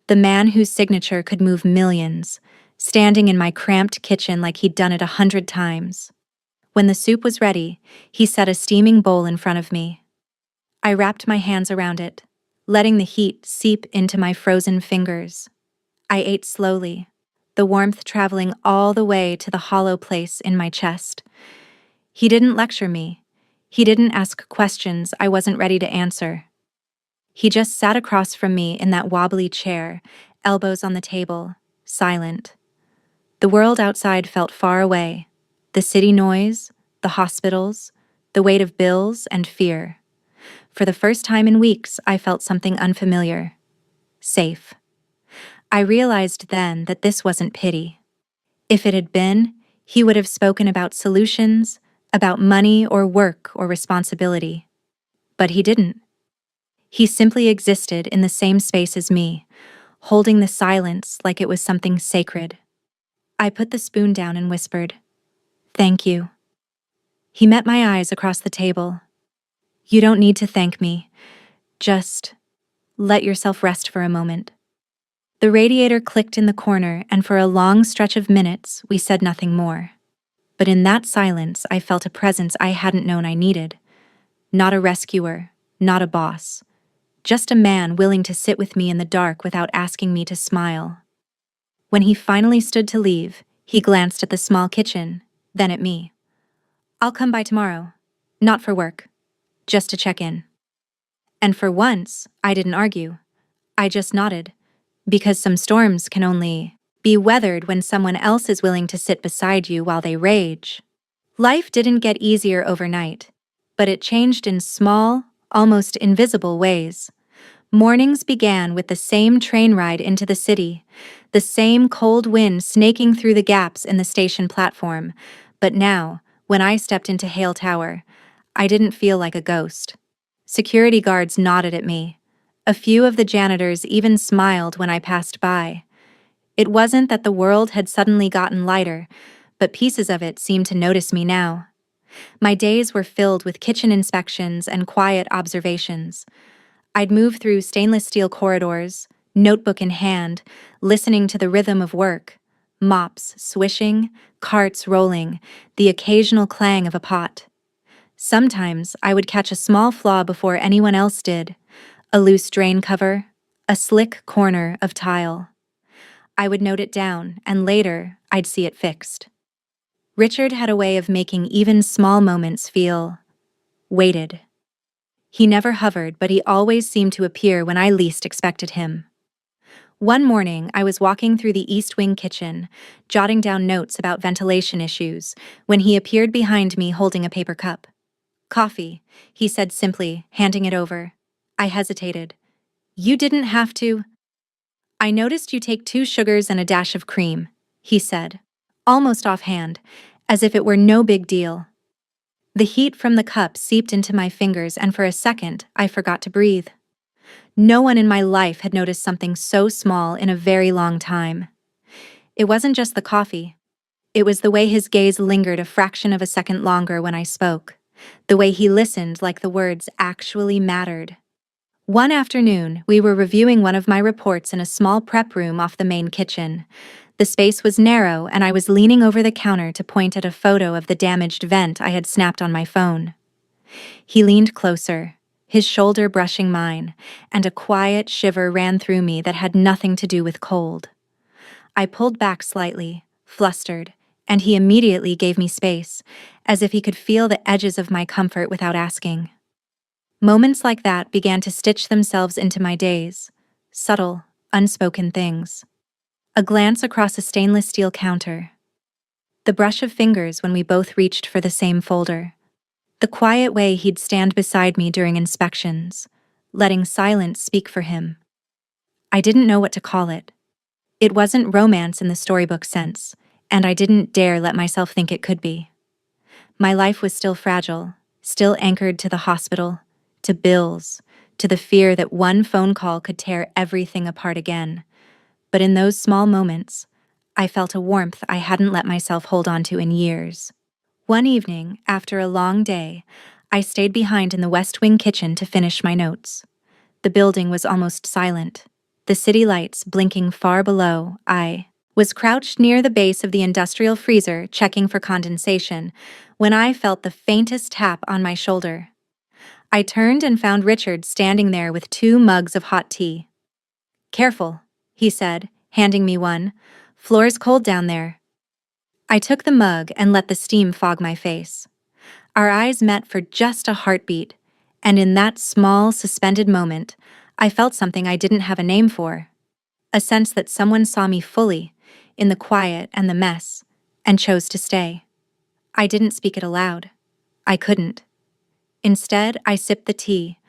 The man whose signature could move millions, standing in my cramped kitchen like he'd done it 100 times. When the soup was ready, he set a steaming bowl in front of me. I wrapped my hands around it, letting the heat seep into my frozen fingers. I ate slowly, the warmth traveling all the way to the hollow place in my chest. He didn't lecture me. He didn't ask questions I wasn't ready to answer. He just sat across from me in that wobbly chair, elbows on the table, silent. The world outside felt far away. The city noise, the hospitals, the weight of bills and fear. For the first time in weeks, I felt something unfamiliar. Safe. I realized then that this wasn't pity. If it had been, he would have spoken about solutions, about money or work or responsibility. But he didn't. He simply existed in the same space as me, holding the silence like it was something sacred. I put the spoon down and whispered, "Thank you." He met my eyes across the table. "You don't need to thank me. Just let yourself rest for a moment." The radiator clicked in the corner, and for a long stretch of minutes, we said nothing more. But in that silence, I felt a presence I hadn't known I needed. Not a rescuer, not a boss. Just a man willing to sit with me in the dark without asking me to smile. When he finally stood to leave, he glanced at the small kitchen, then at me. "I'll come by tomorrow. Not for work. Just to check in." And for once, I didn't argue. I just nodded. Because some storms can only be weathered when someone else is willing to sit beside you while they rage. Life didn't get easier overnight, but it changed in small, almost invisible ways. Mornings began with the same train ride into the city, the same cold wind snaking through the gaps in the station platform. But now, when I stepped into Hale Tower, I didn't feel like a ghost. Security guards nodded at me. A few of the janitors even smiled when I passed by. It wasn't that the world had suddenly gotten lighter, but pieces of it seemed to notice me now. My days were filled with kitchen inspections and quiet observations. I'd move through stainless steel corridors, notebook in hand, listening to the rhythm of work. Mops swishing, carts rolling, the occasional clang of a pot. Sometimes I would catch a small flaw before anyone else did. A loose drain cover, a slick corner of tile. I would note it down, and later I'd see it fixed. Richard had a way of making even small moments feel weighted. He never hovered, but he always seemed to appear when I least expected him. One morning, I was walking through the East Wing kitchen, jotting down notes about ventilation issues, when he appeared behind me holding a paper cup. "Coffee," he said simply, handing it over. I hesitated. "You didn't have to." I noticed you take 2 sugars and a dash of cream, he said, almost offhand, as if it were no big deal. The heat from the cup seeped into my fingers, and for a second, I forgot to breathe. No one in my life had noticed something so small in a very long time. It wasn't just the coffee. It was the way his gaze lingered a fraction of a second longer when I spoke, the way he listened like the words actually mattered. One afternoon, we were reviewing one of my reports in a small prep room off the main kitchen. The space was narrow, and I was leaning over the counter to point at a photo of the damaged vent I had snapped on my phone. He leaned closer, his shoulder brushing mine, and a quiet shiver ran through me that had nothing to do with cold. I pulled back slightly, flustered, and he immediately gave me space, as if he could feel the edges of my comfort without asking. Moments like that began to stitch themselves into my days, subtle, unspoken things. A glance across a stainless steel counter. The brush of fingers when we both reached for the same folder. The quiet way he'd stand beside me during inspections, letting silence speak for him. I didn't know what to call it. It wasn't romance in the storybook sense, and I didn't dare let myself think it could be. My life was still fragile, still anchored to the hospital, to bills, to the fear that one phone call could tear everything apart again. But in those small moments, I felt a warmth I hadn't let myself hold on to in years. One evening, after a long day, I stayed behind in the West Wing kitchen to finish my notes. The building was almost silent, the city lights blinking far below. I was crouched near the base of the industrial freezer checking for condensation when I felt the faintest tap on my shoulder. I turned and found Richard standing there with 2 mugs of hot tea. "Careful," he said, handing me one. "Floor's cold down there." I took the mug and let the steam fog my face. Our eyes met for just a heartbeat, and in that small, suspended moment, I felt something I didn't have a name for. A sense that someone saw me fully, in the quiet and the mess, and chose to stay. I didn't speak it aloud. I couldn't. Instead, I sipped the tea,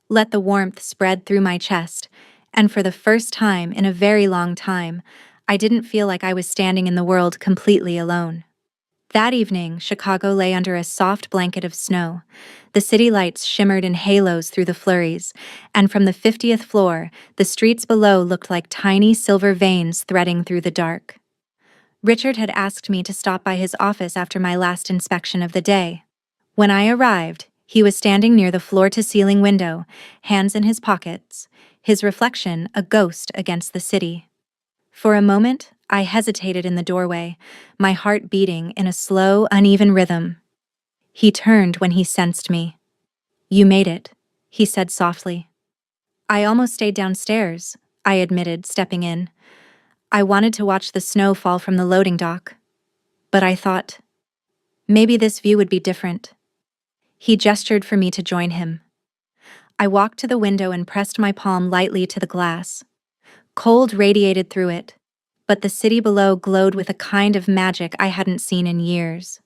let the warmth spread through my chest, and for the first time in a very long time, I didn't feel like I was standing in the world completely alone. That evening, Chicago lay under a soft blanket of snow. The city lights shimmered in halos through the flurries, and from the 50th floor, the streets below looked like tiny silver veins threading through the dark. Richard had asked me to stop by his office after my last inspection of the day. When I arrived, he was standing near the floor-to-ceiling window, hands in his pockets, his reflection a ghost against the city. For a moment, I hesitated in the doorway, my heart beating in a slow, uneven rhythm. He turned when he sensed me. "You made it," he said softly. "I almost stayed downstairs," I admitted, stepping in. "I wanted to watch the snow fall from the loading dock. But I thought, maybe this view would be different." He gestured for me to join him. I walked to the window and pressed my palm lightly to the glass. Cold radiated through it, but the city below glowed with a kind of magic I hadn't seen in years.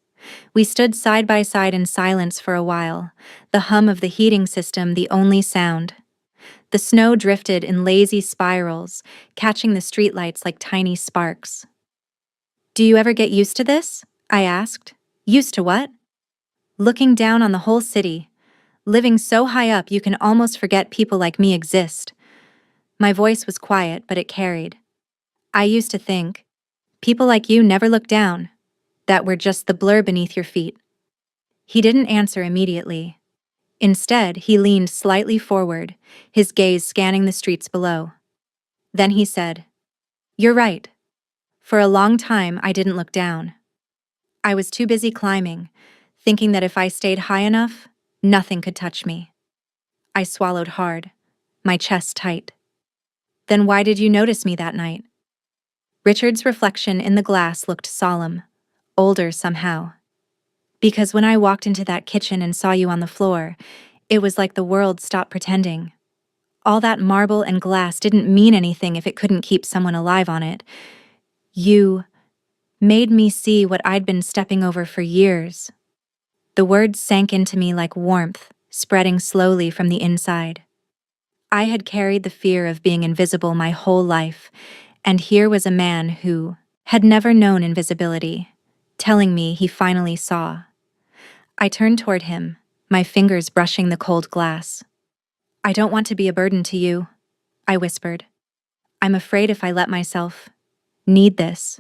We stood side by side in silence for a while, the hum of the heating system the only sound. The snow drifted in lazy spirals, catching the streetlights like tiny sparks. "Do you ever get used to this?" I asked. "Used to what?" "Looking down on the whole city. Living so high up you can almost forget people like me exist." My voice was quiet, but it carried. "I used to think, people like you never look down, that we're just the blur beneath your feet." He didn't answer immediately. Instead, he leaned slightly forward, his gaze scanning the streets below. Then he said, "You're right. For a long time, I didn't look down. I was too busy climbing, thinking that if I stayed high enough, nothing could touch me." I swallowed hard, my chest tight. "Then why did you notice me that night?" Richard's reflection in the glass looked solemn, older somehow. "Because when I walked into that kitchen and saw you on the floor, it was like the world stopped pretending. All that marble and glass didn't mean anything if it couldn't keep someone alive on it. You made me see what I'd been stepping over for years." The words sank into me like warmth, spreading slowly from the inside. I had carried the fear of being invisible my whole life, and here was a man who had never known invisibility, telling me he finally saw. I turned toward him, my fingers brushing the cold glass. "I don't want to be a burden to you," I whispered. "I'm afraid if I let myself need this,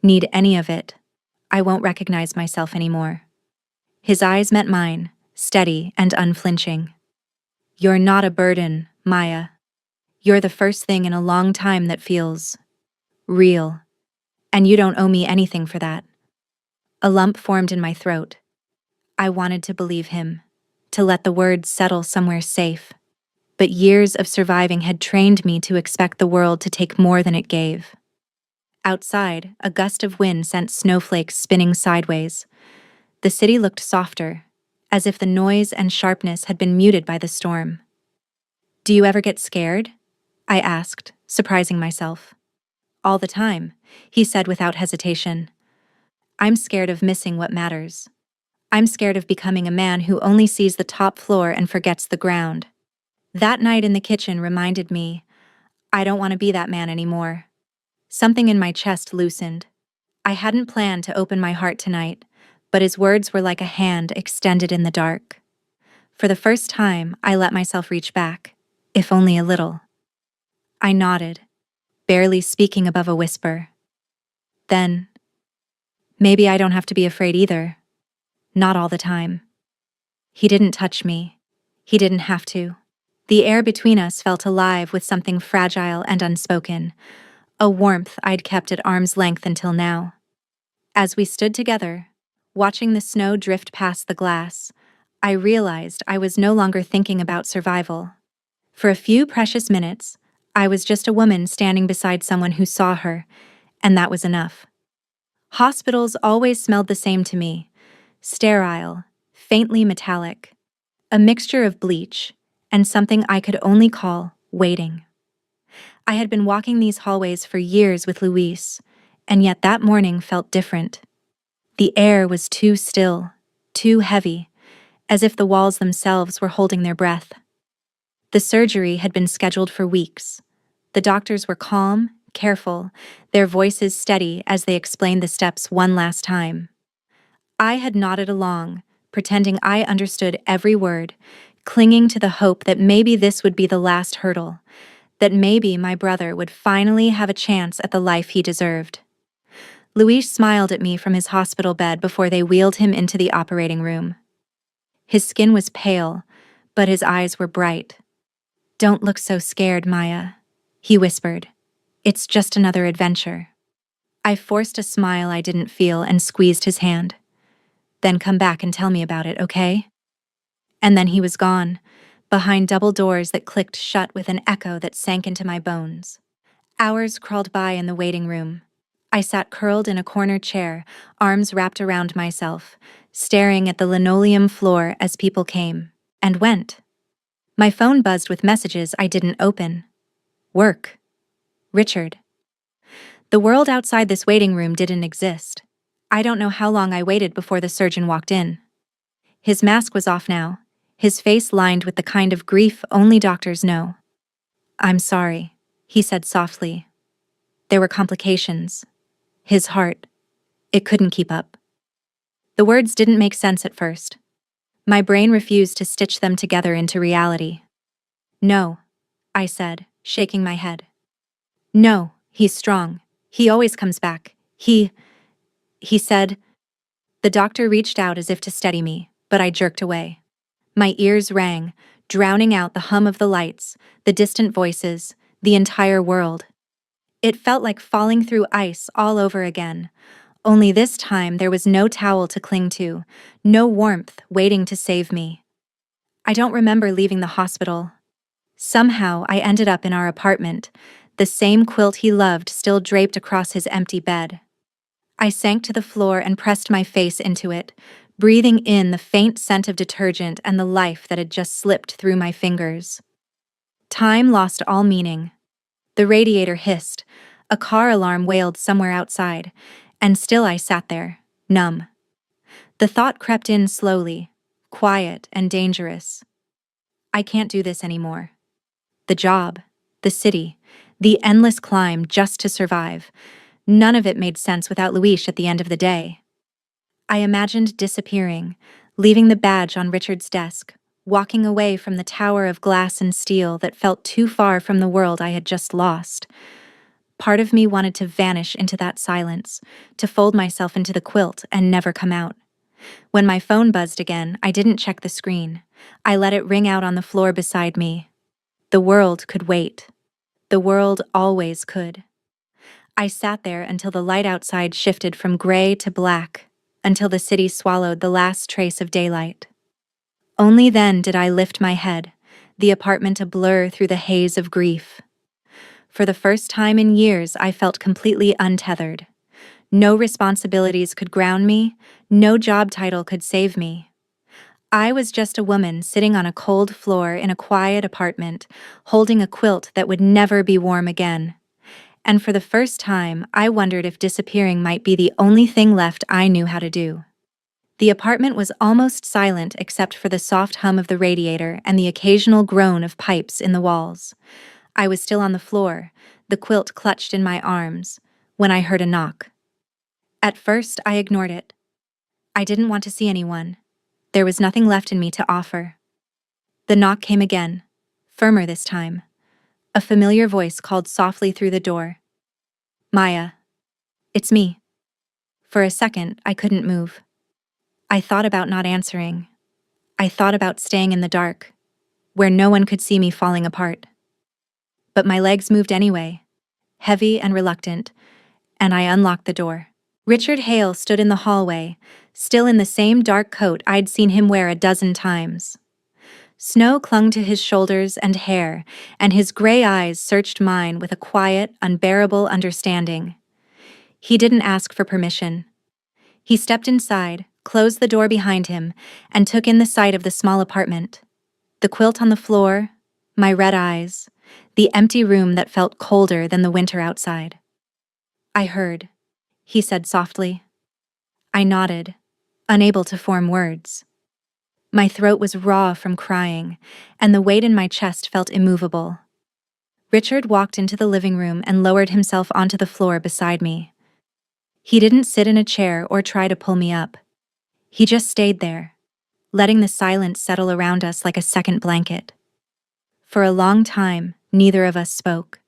need any of it, I won't recognize myself anymore." His eyes met mine, steady and unflinching. "You're not a burden, Maya. You're the first thing in a long time that feels real, and you don't owe me anything for that." A lump formed in my throat. I wanted to believe him, to let the words settle somewhere safe. But years of surviving had trained me to expect the world to take more than it gave. Outside, a gust of wind sent snowflakes spinning sideways. The city looked softer, as if the noise and sharpness had been muted by the storm. "Do you ever get scared?" I asked, surprising myself. "All the time," he said without hesitation. "I'm scared of missing what matters. I'm scared of becoming a man who only sees the top floor and forgets the ground." That night in the kitchen reminded me, I don't want to be that man anymore. Something in my chest loosened. I hadn't planned to open my heart tonight, but his words were like a hand extended in the dark. For the first time, I let myself reach back, if only a little. I nodded, barely speaking above a whisper. Then, maybe I don't have to be afraid either. Not all the time. He didn't touch me. He didn't have to. The air between us felt alive with something fragile and unspoken, a warmth I'd kept at arm's length until now. As we stood together, watching the snow drift past the glass, I realized I was no longer thinking about survival. For a few precious minutes, I was just a woman standing beside someone who saw her, and that was enough. Hospitals always smelled the same to me: sterile, faintly metallic, a mixture of bleach and something I could only call waiting. I had been walking these hallways for years with Luis, and yet that morning felt different. The air was too still, too heavy, as if the walls themselves were holding their breath. The surgery had been scheduled for weeks. The doctors were calm, careful, their voices steady as they explained the steps one last time. I had nodded along, pretending I understood every word, clinging to the hope that maybe this would be the last hurdle, that maybe my brother would finally have a chance at the life he deserved. Luis smiled at me from his hospital bed before they wheeled him into the operating room. His skin was pale, but his eyes were bright. "Don't look so scared, Maya," he whispered. "It's just another adventure." I forced a smile I didn't feel and squeezed his hand. "Then come back and tell me about it, okay?" And then he was gone, behind double doors that clicked shut with an echo that sank into my bones. Hours crawled by in the waiting room. I sat curled in a corner chair, arms wrapped around myself, staring at the linoleum floor as people came and went. My phone buzzed with messages I didn't open. Work. Richard. The world outside this waiting room didn't exist. I don't know how long I waited before the surgeon walked in. His mask was off now, his face lined with the kind of grief only doctors know. "I'm sorry," he said softly. "There were complications. His heart, it couldn't keep up." The words didn't make sense at first. My brain refused to stitch them together into reality. "No," I said, shaking my head. "No, he's strong. He always comes back. He said." The doctor reached out as if to steady me, but I jerked away. My ears rang, drowning out the hum of the lights, the distant voices, the entire world. It felt like falling through ice all over again, only this time there was no towel to cling to, no warmth waiting to save me. I don't remember leaving the hospital. Somehow I ended up in our apartment, the same quilt he loved still draped across his empty bed. I sank to the floor and pressed my face into it, breathing in the faint scent of detergent and the life that had just slipped through my fingers. Time lost all meaning. The radiator hissed, a car alarm wailed somewhere outside, and still I sat there, numb. The thought crept in slowly, quiet and dangerous. I can't do this anymore. The job, the city, the endless climb just to survive. None of it made sense without Luis at the end of the day. I imagined disappearing, leaving the badge on Richard's desk, walking away from the tower of glass and steel that felt too far from the world I had just lost. Part of me wanted to vanish into that silence, to fold myself into the quilt and never come out. When my phone buzzed again, I didn't check the screen. I let it ring out on the floor beside me. The world could wait. The world always could. I sat there until the light outside shifted from gray to black, until the city swallowed the last trace of daylight. Only then did I lift my head, the apartment a blur through the haze of grief. For the first time in years, I felt completely untethered. No responsibilities could ground me, no job title could save me. I was just a woman sitting on a cold floor in a quiet apartment, holding a quilt that would never be warm again. And for the first time, I wondered if disappearing might be the only thing left I knew how to do. The apartment was almost silent except for the soft hum of the radiator and the occasional groan of pipes in the walls. I was still on the floor, the quilt clutched in my arms, when I heard a knock. At first, I ignored it. I didn't want to see anyone. There was nothing left in me to offer. The knock came again, firmer this time. A familiar voice called softly through the door. "Maya." "It's me." For a second, I couldn't move. I thought about not answering. I thought about staying in the dark, where no one could see me falling apart. But my legs moved anyway, heavy and reluctant, and I unlocked the door. Richard Hale stood in the hallway, still in the same dark coat I'd seen him wear a dozen times. Snow clung to his shoulders and hair, and his gray eyes searched mine with a quiet, unbearable understanding. He didn't ask for permission. He stepped inside, closed the door behind him, and took in the sight of the small apartment. The quilt on the floor, my red eyes, the empty room that felt colder than the winter outside. "I heard," he said softly. I nodded, unable to form words. My throat was raw from crying, and the weight in my chest felt immovable. Richard walked into the living room and lowered himself onto the floor beside me. He didn't sit in a chair or try to pull me up. He just stayed there, letting the silence settle around us like a second blanket. For a long time, neither of us spoke.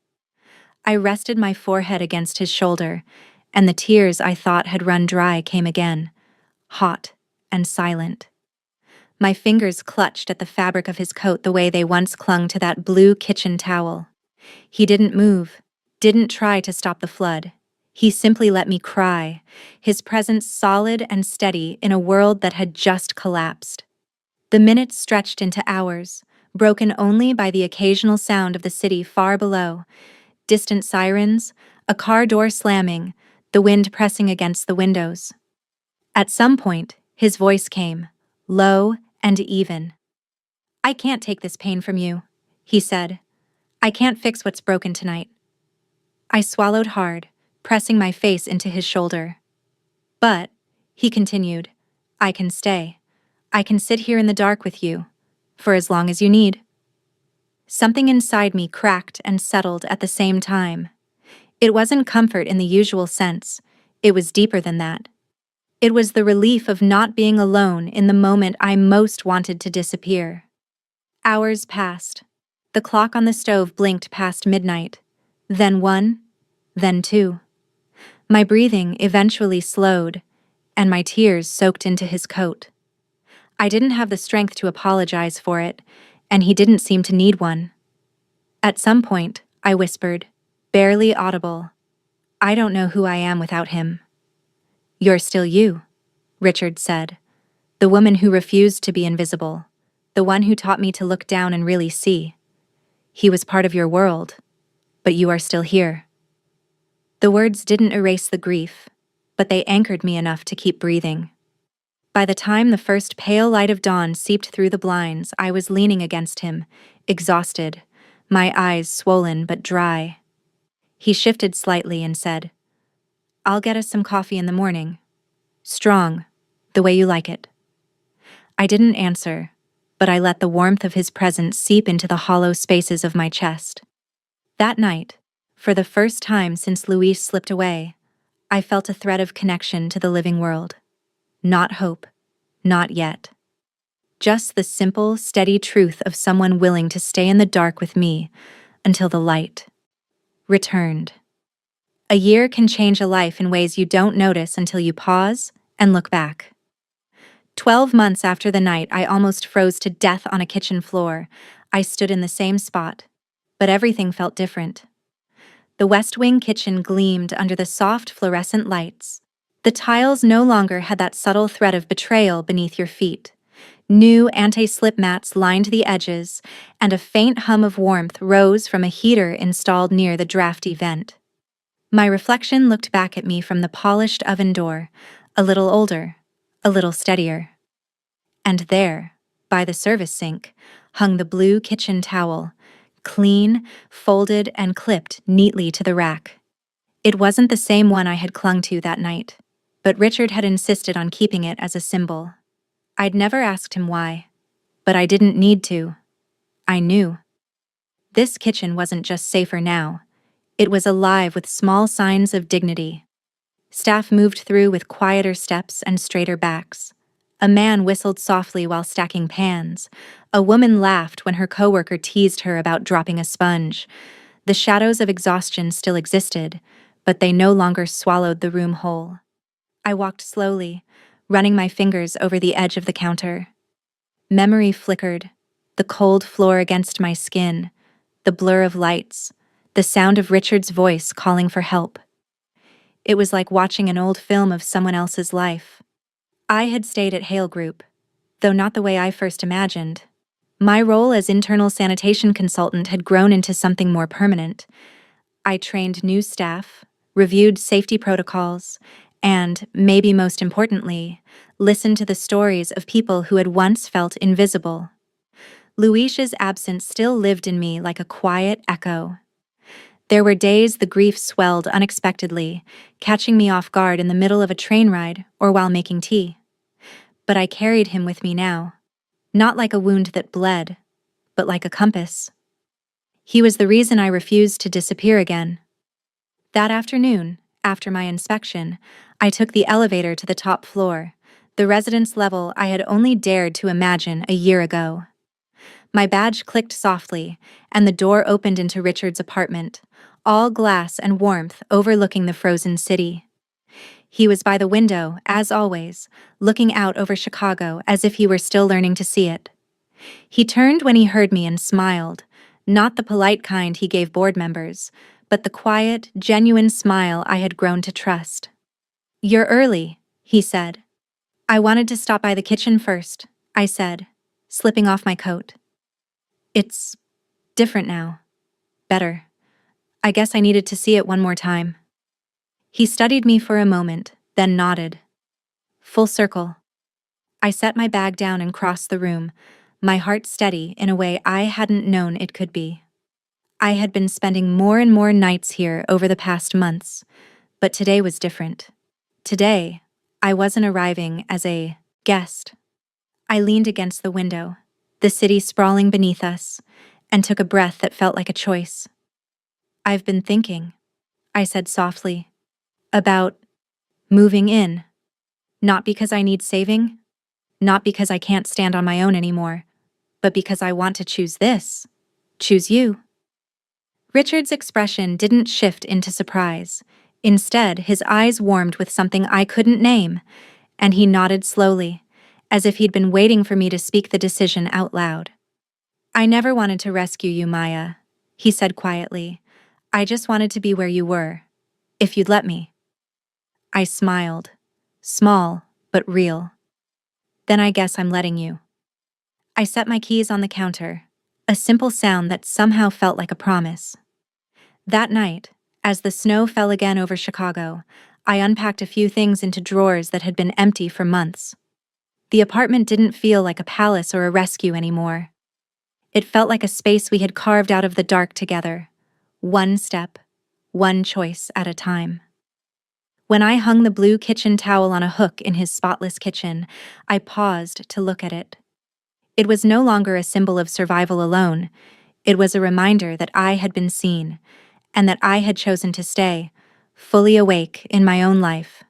I rested my forehead against his shoulder, and the tears I thought had run dry came again, hot and silent. My fingers clutched at the fabric of his coat the way they once clung to that blue kitchen towel. He didn't move, didn't try to stop the flood. He simply let me cry, his presence solid and steady in a world that had just collapsed. The minutes stretched into hours, broken only by the occasional sound of the city far below, distant sirens, a car door slamming, the wind pressing against the windows. At some point, his voice came, low and even. "I can't take this pain from you," he said. "I can't fix what's broken tonight." I swallowed hard, pressing my face into his shoulder. "But," he continued, "I can stay. I can sit here in the dark with you, for as long as you need." Something inside me cracked and settled at the same time. It wasn't comfort in the usual sense, it was deeper than that. It was the relief of not being alone in the moment I most wanted to disappear. Hours passed. The clock on the stove blinked past midnight, then 1, then 2. My breathing eventually slowed, and my tears soaked into his coat. I didn't have the strength to apologize for it, and he didn't seem to need one. At some point, I whispered, barely audible, "I don't know who I am without him." "You're still you," Richard said, "the woman who refused to be invisible, the one who taught me to look down and really see. He was part of your world, but you are still here." The words didn't erase the grief, but they anchored me enough to keep breathing. By the time the first pale light of dawn seeped through the blinds, I was leaning against him, exhausted, my eyes swollen but dry. He shifted slightly and said, "I'll get us some coffee in the morning. Strong, the way you like it." I didn't answer. but I let the warmth of his presence seep into the hollow spaces of my chest. That night, for the first time since Luis slipped away, I felt a thread of connection to the living world. Not hope, not yet. Just the simple, steady truth of someone willing to stay in the dark with me until the light returned. A year can change a life in ways you don't notice until you pause and look back. 12 months after the night I almost froze to death on a kitchen floor, I stood in the same spot, but everything felt different. The West Wing kitchen gleamed under the soft fluorescent lights. The tiles no longer had that subtle thread of betrayal beneath your feet. New anti-slip mats lined the edges, and a faint hum of warmth rose from a heater installed near the drafty vent. My reflection looked back at me from the polished oven door, a little older, a little steadier. And there, by the service sink, hung the blue kitchen towel, clean, folded, and clipped neatly to the rack. It wasn't the same one I had clung to that night, but Richard had insisted on keeping it as a symbol. I'd never asked him why, but I didn't need to. I knew. This kitchen wasn't just safer now. It was alive with small signs of dignity. Staff moved through with quieter steps and straighter backs. A man whistled softly while stacking pans. A woman laughed when her coworker teased her about dropping a sponge. The shadows of exhaustion still existed, but they no longer swallowed the room whole. I walked slowly, running my fingers over the edge of the counter. Memory flickered, the cold floor against my skin, the blur of lights, the sound of Richard's voice calling for help. It was like watching an old film of someone else's life. I had stayed at Hale Group, though not the way I first imagined. My role as internal sanitation consultant had grown into something more permanent. I trained new staff, reviewed safety protocols, and, maybe most importantly, listened to the stories of people who had once felt invisible. Luis's absence still lived in me like a quiet echo. There were days the grief swelled unexpectedly, catching me off guard in the middle of a train ride or while making tea. But I carried him with me now, not like a wound that bled, but like a compass. He was the reason I refused to disappear again. That afternoon, after my inspection, I took the elevator to the top floor, the residence level I had only dared to imagine a year ago. My badge clicked softly, and the door opened into Richard's apartment, all glass and warmth overlooking the frozen city. He was by the window, as always, looking out over Chicago as if he were still learning to see it. He turned when he heard me and smiled, not the polite kind he gave board members, but the quiet, genuine smile I had grown to trust. "You're early," he said. "I wanted to stop by the kitchen first," I said, slipping off my coat. "It's different now. Better. I guess I needed to see it one more time." He studied me for a moment, then nodded. Full circle. I set my bag down and crossed the room, my heart steady in a way I hadn't known it could be. I had been spending more and more nights here over the past months, but today was different. Today, I wasn't arriving as a guest. I leaned against the window, the city sprawling beneath us, and took a breath that felt like a choice. "I've been thinking," I said softly, "about moving in. Not because I need saving, not because I can't stand on my own anymore, but because I want to choose this. Choose you." Richard's expression didn't shift into surprise. Instead, his eyes warmed with something I couldn't name, and he nodded slowly, as if he'd been waiting for me to speak the decision out loud. "I never wanted to rescue you, Maya," he said quietly. "I just wanted to be where you were, if you'd let me." I smiled. Small, but real. "Then I guess I'm letting you." I set my keys on the counter, a simple sound that somehow felt like a promise. That night, as the snow fell again over Chicago, I unpacked a few things into drawers that had been empty for months. The apartment didn't feel like a palace or a rescue anymore. It felt like a space we had carved out of the dark together, one step, one choice at a time. When I hung the blue kitchen towel on a hook in his spotless kitchen, I paused to look at it. It was no longer a symbol of survival alone, it was a reminder that I had been seen, and that I had chosen to stay, fully awake in my own life.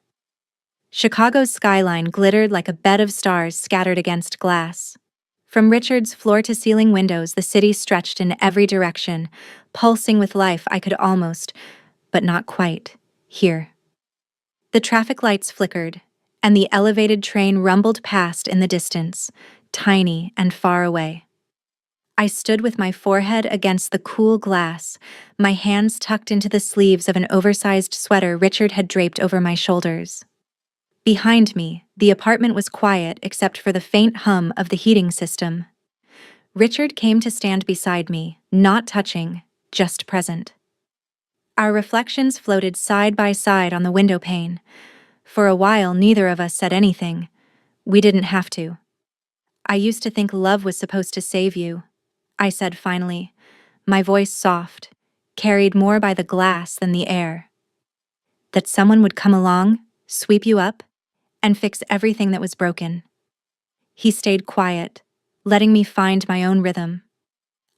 Chicago's skyline glittered like a bed of stars scattered against glass. From Richard's floor-to-ceiling windows, the city stretched in every direction, pulsing with life. I could almost, but not quite, hear. The traffic lights flickered, and the elevated train rumbled past in the distance, tiny and far away. I stood with my forehead against the cool glass, my hands tucked into the sleeves of an oversized sweater Richard had draped over my shoulders. Behind me, the apartment was quiet except for the faint hum of the heating system. Richard came to stand beside me, not touching, just present. Our reflections floated side by side on the window pane. For a while, neither of us said anything. We didn't have to. "I used to think love was supposed to save you," I said finally, my voice soft, carried more by the glass than the air. "That someone would come along, sweep you up, and fix everything that was broken." He stayed quiet, letting me find my own rhythm.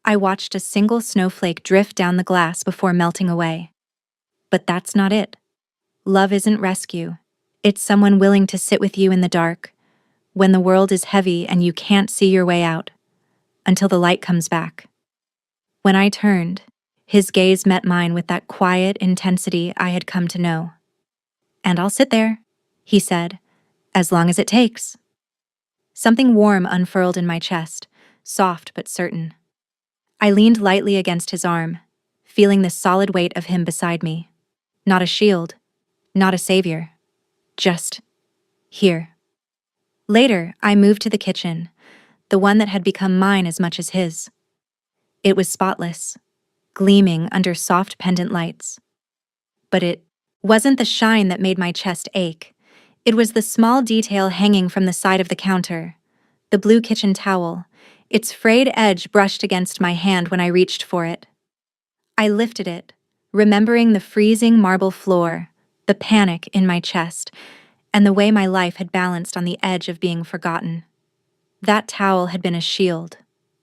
I watched a single snowflake drift down the glass before melting away. But that's not it. Love isn't rescue. It's someone willing to sit with you in the dark, when the world is heavy and you can't see your way out, until the light comes back. When I turned, his gaze met mine with that quiet intensity I had come to know. "And I'll sit there," he said, "as long as it takes." Something warm unfurled in my chest, soft but certain. I leaned lightly against his arm, feeling the solid weight of him beside me. Not a shield, not a savior, just here. Later, I moved to the kitchen, the one that had become mine as much as his. It was spotless, gleaming under soft pendant lights. But it wasn't the shine that made my chest ache. It was the small detail hanging from the side of the counter, the blue kitchen towel, its frayed edge brushed against my hand when I reached for it. I lifted it, remembering the freezing marble floor, the panic in my chest, and the way my life had balanced on the edge of being forgotten. That towel had been a shield,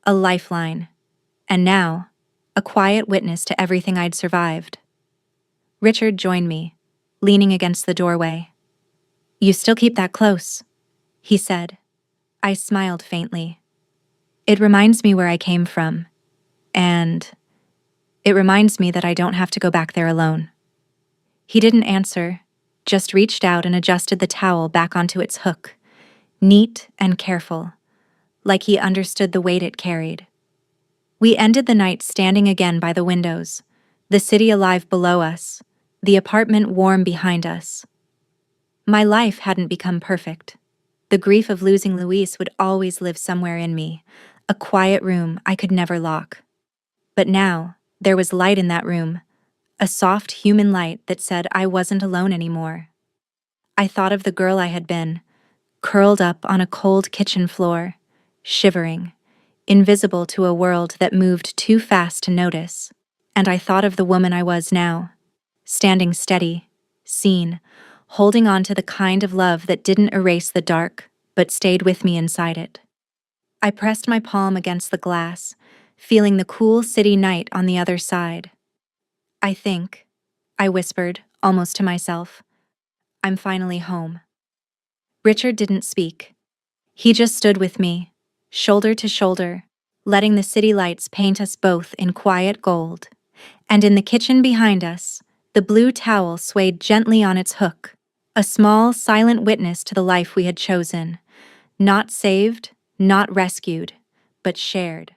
a lifeline, and now, a quiet witness to everything I'd survived. Richard joined me, leaning against the doorway. "You still keep that close," he said. I smiled faintly. "It reminds me where I came from, and it reminds me that I don't have to go back there alone." He didn't answer, just reached out and adjusted the towel back onto its hook, neat and careful, like he understood the weight it carried. We ended the night standing again by the windows, the city alive below us, the apartment warm behind us. My life hadn't become perfect. The grief of losing Luis would always live somewhere in me, a quiet room I could never lock. But now, there was light in that room, a soft human light that said I wasn't alone anymore. I thought of the girl I had been, curled up on a cold kitchen floor, shivering, invisible to a world that moved too fast to notice. And I thought of the woman I was now, standing steady, seen, holding on to the kind of love that didn't erase the dark, but stayed with me inside it. I pressed my palm against the glass, feeling the cool city night on the other side. I whispered, almost to myself, "I'm finally home." Richard didn't speak. He just stood with me, shoulder to shoulder, letting the city lights paint us both in quiet gold. And in the kitchen behind us, the blue towel swayed gently on its hook, a small, silent witness to the life we had chosen, not saved, not rescued, but shared.